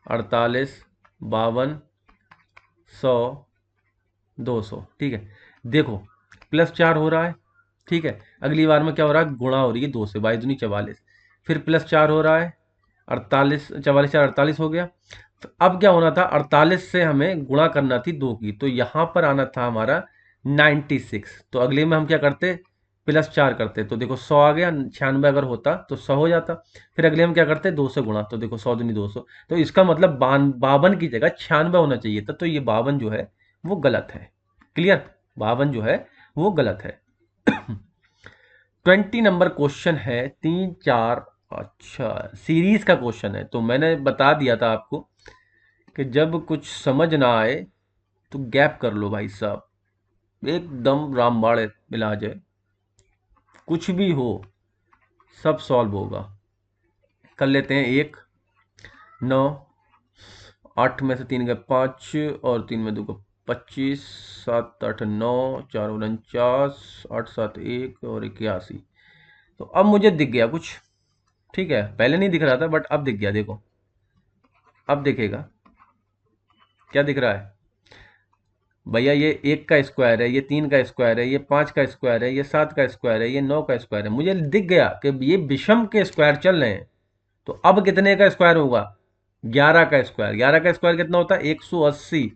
48, 52, 100, 200, ठीक है। देखो +4 हो रहा है, ठीक है, अगली बार में क्या हो रहा है, गुणा हो रही है 2 से, 22 दूनी 44, फिर +4 हो रहा है, 48, 44 4 48 हो गया। तो अब क्या होना था, 48 से हमें गुणा करना थी 2 की, तो यहाँ पर आना था हमारा 96, तो अगले में हम क्या करते, +4 करते, तो देखो 100 आ गया, 96 अगर होता तो 100 हो जाता, फिर अगले में क्या करते, 2 से गुणा, तो देखो 100 दूनी 200, तो इसका मतलब 52 की जगह 96 होना चाहिए था, तो ये 52 जो है वो गलत है, क्लियर, 52 जो है वो गलत है। 20 नंबर क्वेश्चन है, 3 4, अच्छा सीरीज का क्वेश्चन है, तो मैंने बता दिया था आपको कि जब कुछ समझ ना आए तो गैप कर लो भाई साहब, एकदम रामबाण इलाज है, कुछ भी हो सब सॉल्व होगा। कर लेते हैं, 1 9, 8 में से 3 गए 5, और 3 में 2 को 25, 7 8 9, 4 49, 8 7 1 और 81, तो अब मुझे दिख गया कुछ, ठीक है, पहले नहीं दिख रहा था बट अब दिख गया, देखो अब दिखेगा, क्या दिख रहा है भैया, ये 1 का स्क्वायर है, ये 3 का स्क्वायर है, ये 5 का स्क्वायर है, ये 7 का स्क्वायर है, ये 9 का स्क्वायर है, मुझे दिख गया कि ये विषम के स्क्वायर चल रहे हैं, तो अब कितने का स्क्वायर होगा, 11 का स्क्वायर, 11 का स्क्वायर कितना होता है, 180,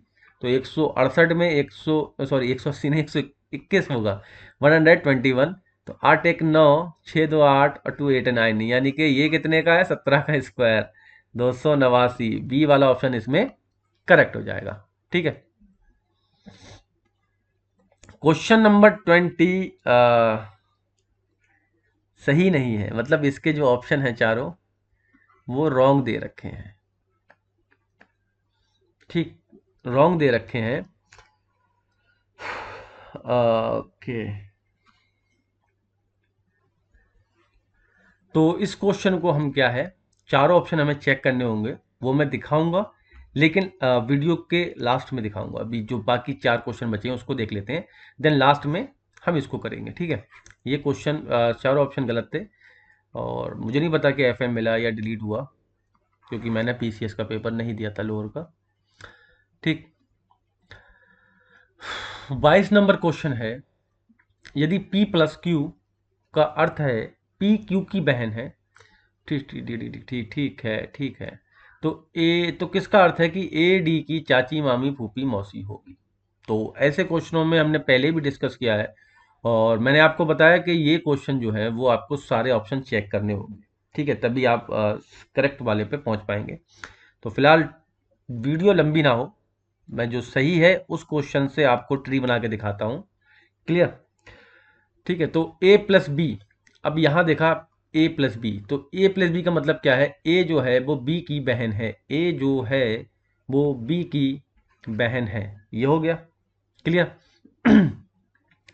तो 168 में 100, सॉरी 180 नहीं, 121 होगा, 121, तो 8 1 9, 6 2 8 और 2 8 9, यानी कि ये कितने का है, 17 का स्क्वायर, 289, बी वाला ऑप्शन इसमें करेक्ट हो जाएगा, ठीक है। क्वेश्चन नंबर 20 सही नहीं है, मतलब इसके जो ऑप्शन है चारों वो रॉन्ग दे रखे हैं, ठीक, रॉन्ग दे रखे हैं, ओके। तो इस क्वेश्चन को हम क्या है, चारों ऑप्शन हमें चेक करने होंगे, वो मैं दिखाऊंगा, लेकिन वीडियो के लास्ट में दिखाऊंगा। अभी जो बाकी 4 क्वेश्चन बचे हैं उसको देख लेते हैं, देन लास्ट में हम इसको करेंगे, ठीक है। ये क्वेश्चन चारों ऑप्शन गलत थे, और मुझे नहीं पता कि एफएम मिला या डिलीट हुआ, क्योंकि मैंने पीसीएस का पेपर नहीं दिया था लोअर का, ठीक। 22 नंबर क्वेश्चन है, यदि P प्लस क्यू का अर्थ है P क्यू की बहन है, ठीक ठीक ठीक ठीक ठीक ठीक है, ठीक है, तो ए तो किसका अर्थ है कि ए डी की चाची मामी फूफी मौसी होगी। तो ऐसे क्वेश्चनों में हमने पहले भी डिस्कस किया है, और मैंने आपको बताया कि ये क्वेश्चन जो है वो आपको सारे ऑप्शन चेक करने होंगे, ठीक है, तभी आप करेक्ट वाले पे पहुंच पाएंगे। तो फिलहाल वीडियो लंबी ना हो, मैं जो सही है उस क्वेश्चन से आपको ट्री बना के दिखाता हूँ, क्लियर, ठीक है। तो ए प्लस बी, अब यहाँ देखा ए प्लस बी, तो ए प्लस बी का मतलब क्या है, ए जो है वो बी की बहन है, ए जो है वो बी की बहन है, ये हो गया क्लियर।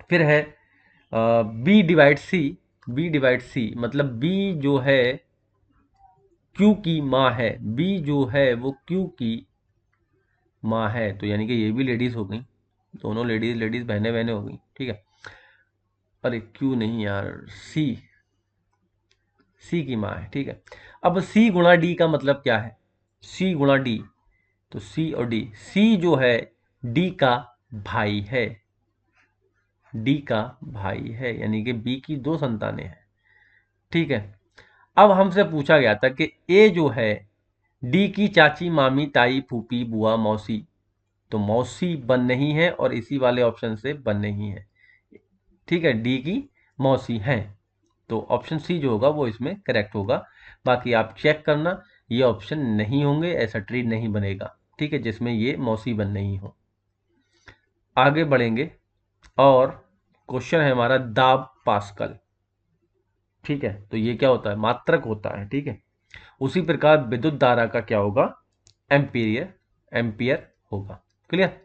फिर है बी डिवाइड सी, बी डिवाइड सी मतलब बी जो है क्यू की माँ है, बी जो है वो क्यू की माँ है, तो यानी कि ये भी लेडीज हो गई, दोनों लेडीज लेडीज बहनें बहनें हो गई, ठीक है। अरे क्यू नहीं यार, सी, सी की माँ है, ठीक है। अब सी गुणा डी का मतलब क्या है, सी गुणा डी, तो सी और डी, सी जो है डी का भाई है, डी का भाई है, यानी कि बी की 2 संतानें हैं, ठीक है। अब हमसे पूछा गया था कि ए जो है डी की चाची मामी ताई फूफी बुआ मौसी, तो मौसी बन नहीं है और इसी वाले ऑप्शन से बन नहीं है, ठीक है, डी की मौसी हैं, तो ऑप्शन सी जो होगा वो इसमें करेक्ट होगा। बाकी आप चेक करना, ये ऑप्शन नहीं होंगे, ऐसा ट्री नहीं बनेगा, ठीक है, जिसमें ये मौसी बन नहीं हो। आगे बढ़ेंगे, और क्वेश्चन है हमारा दाब पास्कल, ठीक है, तो ये क्या होता है, मात्रक होता है, ठीक है। उसी प्रकार विद्युत धारा का क्या होगा, एम्पीरियर, एम्पियर होगा, क्लियर।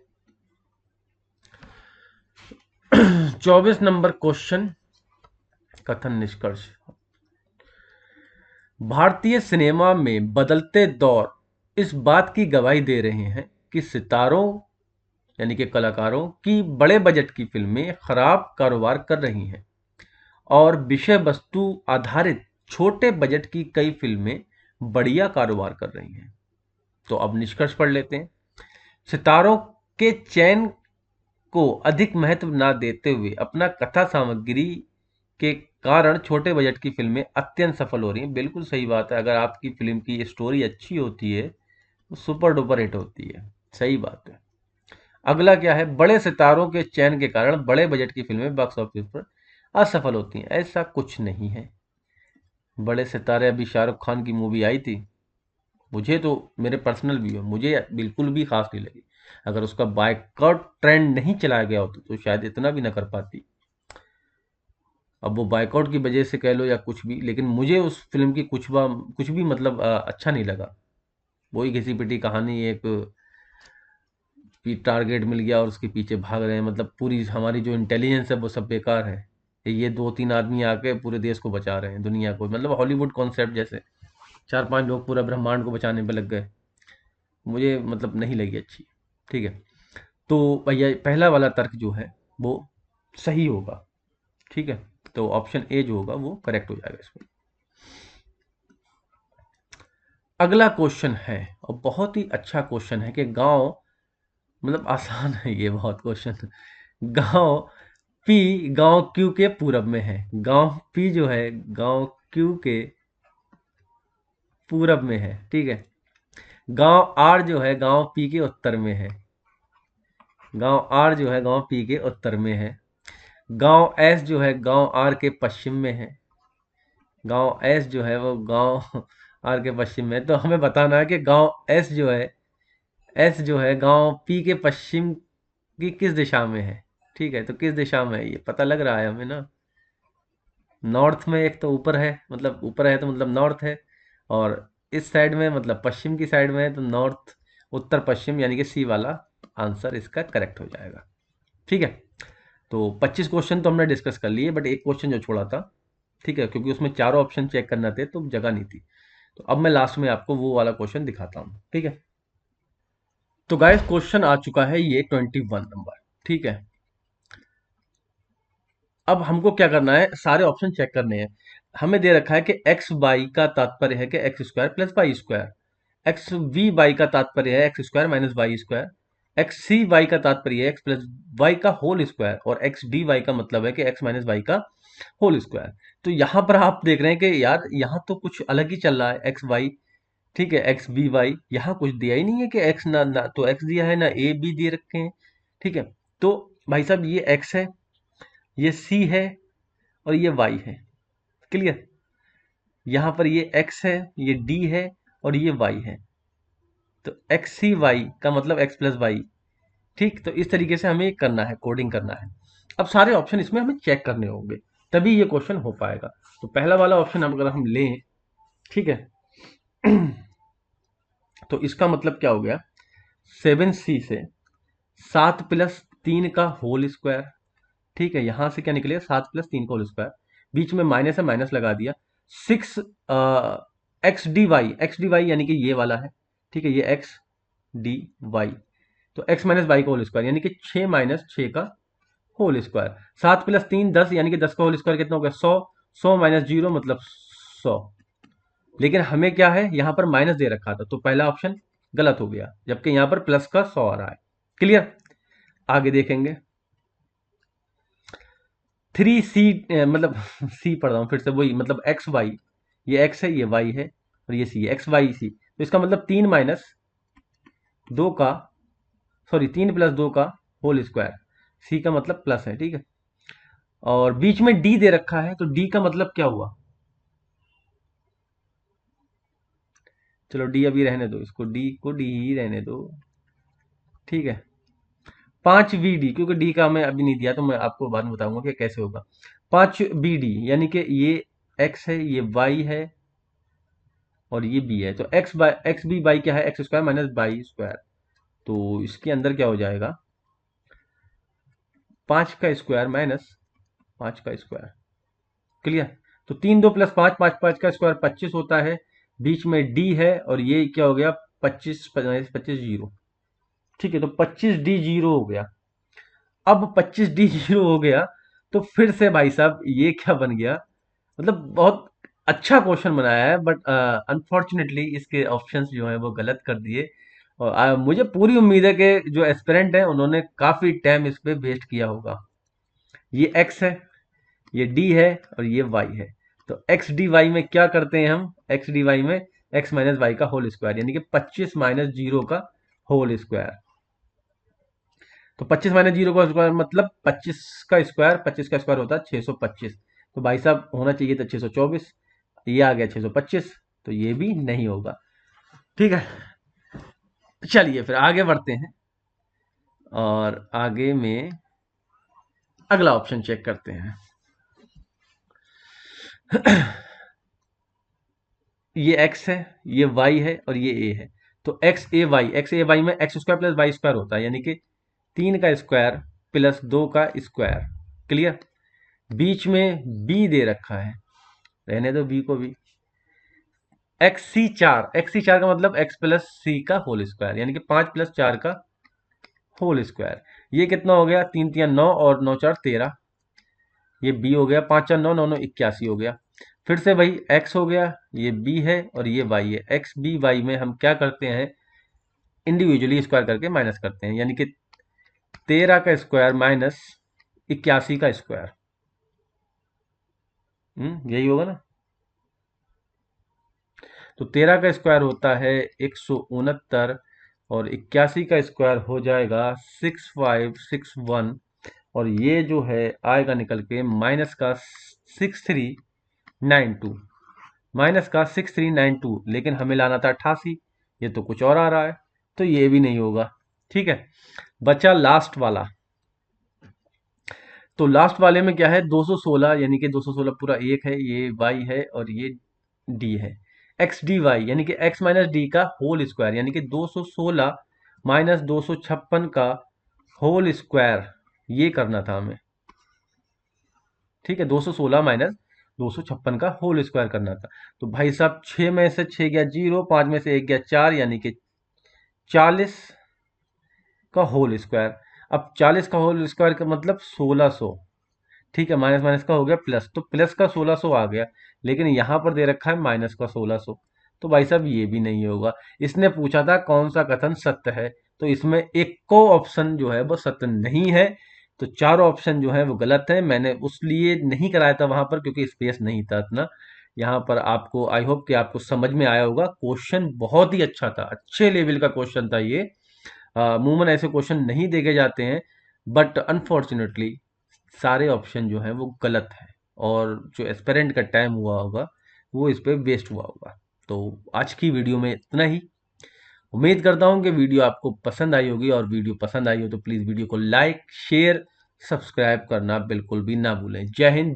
24 नंबर क्वेश्चन, कथन निष्कर्ष, भारतीय सिनेमा में बदलते दौर इस बात की गवाही दे रहे हैं कि सितारों यानी कि कलाकारों की बड़े बजट की फिल्में खराब कारोबार कर रही हैं, और विषय वस्तु आधारित छोटे बजट की कई फिल्में बढ़िया कारोबार कर रही हैं। तो अब निष्कर्ष पढ़ लेते हैं। सितारों के चयन को अधिक महत्व ना देते हुए अपना कथा सामग्री के कारण छोटे बजट की फिल्में अत्यंत सफल हो रही हैं। बिल्कुल सही बात है, अगर आपकी फिल्म की स्टोरी अच्छी होती है तो सुपर डुपर हिट होती है, सही बात है। अगला क्या है, बड़े सितारों के चयन के कारण बड़े बजट की फिल्में बॉक्स ऑफिस पर असफल होती हैं। ऐसा कुछ नहीं है, बड़े सितारे, अभी शाहरुख खान की मूवी आई थी, मुझे तो, मेरे पर्सनल व्यू है, मुझे बिल्कुल भी खास नहीं लगी। अगर उसका बायकॉट ट्रेंड नहीं चलाया गया होता तो शायद इतना भी ना कर पाती। अब वो बायकॉट की वजह से कह लो या कुछ भी, लेकिन मुझे उस फिल्म की कुछ भी मतलब अच्छा नहीं लगा। वही घिसी पिटी कहानी, एक टारगेट मिल गया और उसके पीछे भाग रहे हैं, मतलब पूरी हमारी जो इंटेलिजेंस है वो सब बेकार है। ये 2-3 आदमी आके पूरे देश को बचा रहे हैं, दुनिया को, मतलब हॉलीवुड कॉन्सेप्ट जैसे 4-5 लोग पूरा ब्रह्मांड को बचाने पे लग गए, मुझे मतलब नहीं लगी अच्छी, ठीक है। तो भैया पहला वाला तर्क जो है वो सही होगा, ठीक है, तो ऑप्शन ए जो होगा वो करेक्ट हो जाएगा इसमें। अगला क्वेश्चन है, और बहुत ही अच्छा क्वेश्चन है, कि गांव, मतलब आसान है ये बहुत क्वेश्चन, गांव पी गांव क्यू के पूरब में है, गांव पी जो है गांव क्यू के पूरब में है, ठीक है। गांव आर जो है गांव पी के उत्तर में है, गांव आर जो है गांव पी के उत्तर में है। गांव एस जो है गांव आर के पश्चिम में है, गांव एस जो है वो गांव आर के पश्चिम में है। तो हमें बताना है कि गांव एस जो है, एस जो है गांव पी के पश्चिम की किस दिशा में है, ठीक है, तो किस दिशा में है ये पता लग रहा है हमें ना। नॉर्थ में, एक तो ऊपर है, मतलब ऊपर है तो मतलब नॉर्थ है, और इस साइड में मतलब पश्चिम की साइड में है, तो नॉर्थ, उत्तर पश्चिम, यानी कि सी वाला आंसर इसका करेक्ट हो जाएगा, ठीक है। तो 25 क्वेश्चन तो हमने डिस्कस कर लिए, बट एक क्वेश्चन जो छोड़ा था, ठीक है, क्योंकि उसमें चारों ऑप्शन चेक करना थे तो जगह नहीं थी, तो अब मैं लास्ट में आपको वो वाला क्वेश्चन दिखाता हूँ, ठीक है। तो गाइस क्वेश्चन आ चुका है ये 21 नंबर, ठीक है। अब हमको क्या करना है, सारे ऑप्शन चेक करने हैं। हमें दे रखा है कि एक्स वाई का तात्पर्य है कि x square plus Y square, x v y का तात्पर्य है x square minus y square, x c y का तात्पर्य है एक्स प्लस वाई का होल स्क्वायर, और एक्स डी वाई का मतलब है कि एक्स माइनस वाई का होल स्क्वायर। तो यहाँ पर आप देख रहे हैं कि यार यहाँ तो कुछ अलग ही चल रहा है, एक्स वाई, ठीक है, एक्स बी वाई, यहाँ कुछ दिया ही नहीं है कि एक्स ना तो एक्स दिया है ना ए बी दे रखे हैं, ठीक है। तो भाई साहब ये एक्स है, ये सी है, और ये वाई है, क्लियर। यहाँ पर ये एक्स है, ये डी है, और ये वाई है। तो एक्स सी वाई का मतलब एक्स प्लस वाई, ठीक। तो इस तरीके से हमें करना है, कोडिंग करना है। अब सारे ऑप्शन इसमें हमें चेक करने होंगे, तभी ये क्वेश्चन हो पाएगा। तो पहला वाला ऑप्शन अगर हम लें, ठीक है, तो इसका मतलब क्या हो गया, 7c से 7 + 3 का होल स्क्वायर, ठीक है। यहां से क्या निकलेगा, 7 + 3 का होल स्क्वायर, बीच में माइनस है, माइनस लगा दिया। 6 एक्स डी वाई यानी कि ये वाला है, ठीक है, ये एक्स डी वाई, तो एक्स माइनस वाई का होल स्क्वायर यानी कि 6 - 6 का होल स्क्वायर। 7 + 3 10 यानी कि 10 का होल स्क्वायर कितना हो गया, 100। 100 - 0 मतलब 100। लेकिन हमें क्या है, यहां पर माइनस दे रखा था, तो पहला ऑप्शन गलत हो गया, जबकि यहां पर प्लस का 100 आ रहा है, क्लियर। आगे देखेंगे, 3c, मतलब सी पढ़ रहा हूँ फिर से, वही मतलब एक्स वाई, ये एक्स है, ये वाई है, और ये सी है, एक्स वाई सी। तो इसका मतलब 3 - 2 का, सॉरी 3 + 2 का होल स्क्वायर, सी का मतलब प्लस है, ठीक है। और बीच में डी दे रखा है, तो डी का मतलब क्या हुआ, चलो डी अभी रहने दो, इसको डी को डी ही रहने दो, ठीक है। 5 VD, क्योंकि डी का हमें अभी नहीं दिया, तो मैं आपको बाद में बताऊंगा कि कैसे होगा। 5 BD यानी कि ये एक्स है, ये वाई है, और ये बी है। तो एक्स बी बाई क्या है, x square minus by square. तो इसके अंदर क्या हो जाएगा, 5 का स्क्वायर माइनस 5 का स्क्वायर, क्लियर। तो 3 2 + 5, 5 का स्क्वायर 25 होता है, बीच में डी है, और ये क्या हो गया, 25 जीरो, ठीक है। तो 25D0 हो गया। अब 25D0 हो गया, तो फिर से भाई साहब ये क्या बन गया, मतलब बहुत अच्छा क्वेश्चन बनाया है, बट अनफॉर्चुनेटली इसके ऑप्शंस जो हैं वो गलत कर दिए। और मुझे पूरी उम्मीद है कि जो एस्पिरेंट हैं उन्होंने काफी टाइम इस पे वेस्ट किया होगा। ये एक्स है, ये डी है, और ये वाई है। तो एक्स डी वाई में क्या करते हैं हम, एक्स डी वाई में एक्स माइनस वाई का होल स्क्वायर यानी कि 25 - 0 का होल स्क्वायर। तो 25 - 0 का स्क्वायर मतलब 25 का स्क्वायर होता है 625। तो भाई साहब होना चाहिए था 624, ये आ गया 625, तो ये भी नहीं होगा, ठीक है। चलिए फिर आगे बढ़ते हैं, और आगे में अगला ऑप्शन चेक करते हैं। ये एक्स है, ये वाई है, और ये ए है। तो एक्स ए वाई में X square plus Y square होता है, यानी कि 3 का स्क्वायर प्लस 2 का स्क्वायर, क्लियर। बीच में बी दे रखा है, रहने दो बी को भी। एक्स सी चार का मतलब एक्स प्लस सी का होल स्क्वायर यानी कि 5 + 4 का होल स्क्वायर। ये कितना हो गया, 3 3 9 और 9 4 13, ये बी हो गया। 5 4 9 9 9 81 हो गया। फिर से भाई एक्स हो गया, ये बी है, और ये वाई है। एक्स बी वाई में हम क्या करते हैं, इंडिविजुअली स्क्वायर करके माइनस करते हैं, यानी कि 13 का स्क्वायर माइनस 81 का स्क्वायर, यही होगा ना। तो 13 का स्क्वायर होता है 169, और 81 का स्क्वायर हो जाएगा 6561, और ये जो है आएगा निकल के माइनस का 6392, -का 6392, लेकिन हमें लाना था 88, ये तो कुछ और आ रहा है, तो ये भी नहीं होगा, ठीक है। बचा लास्ट वाला। तो लास्ट वाले में क्या है, 216 यानी कि 216 पूरा एक है, ये वाई है, और ये डी है। एक्स डी वाई यानी कि एक्स माइनस डी का होल स्क्वायर यानी कि 216 - 256 का होल स्क्वायर, ये करना था हमें, ठीक है। 216 - 256 का होल स्क्वायर करना था। तो भाई साहब 6 में से 6 गया 0, 5 में से 1 गया 4, यानी कि 40, का होल स्क्वायर। अब 40 का होल स्क्वायर का मतलब 1600, ठीक है, माइनस माइनस का हो गया प्लस, तो प्लस का 1600 आ गया, लेकिन यहाँ पर दे रखा है माइनस का 1600, तो भाई साहब ये भी नहीं होगा। इसने पूछा था कौन सा कथन सत्य है, तो इसमें एक को ऑप्शन जो है वो सत्य नहीं है, तो चारों ऑप्शन जो है वो गलत है। मैंने उस लिए नहीं कराया था वहां पर क्योंकि स्पेस नहीं था इतना। यहाँ पर आपको, आई होप कि आपको समझ में आया होगा। क्वेश्चन बहुत ही अच्छा था, अच्छे लेवल का क्वेश्चन था ये। अमूमन ऐसे क्वेश्चन नहीं देखे जाते हैं, बट अनफॉर्चुनेटली सारे ऑप्शन जो हैं वो गलत हैं, और जो एस्पेरेंट का टाइम हुआ होगा वो इस पे वेस्ट हुआ होगा। तो आज की वीडियो में इतना ही। उम्मीद करता हूँ कि वीडियो आपको पसंद आई होगी, और वीडियो पसंद आई हो तो प्लीज़ वीडियो को लाइक, शेयर, सब्सक्राइब करना बिल्कुल भी ना भूलें। जय हिंद।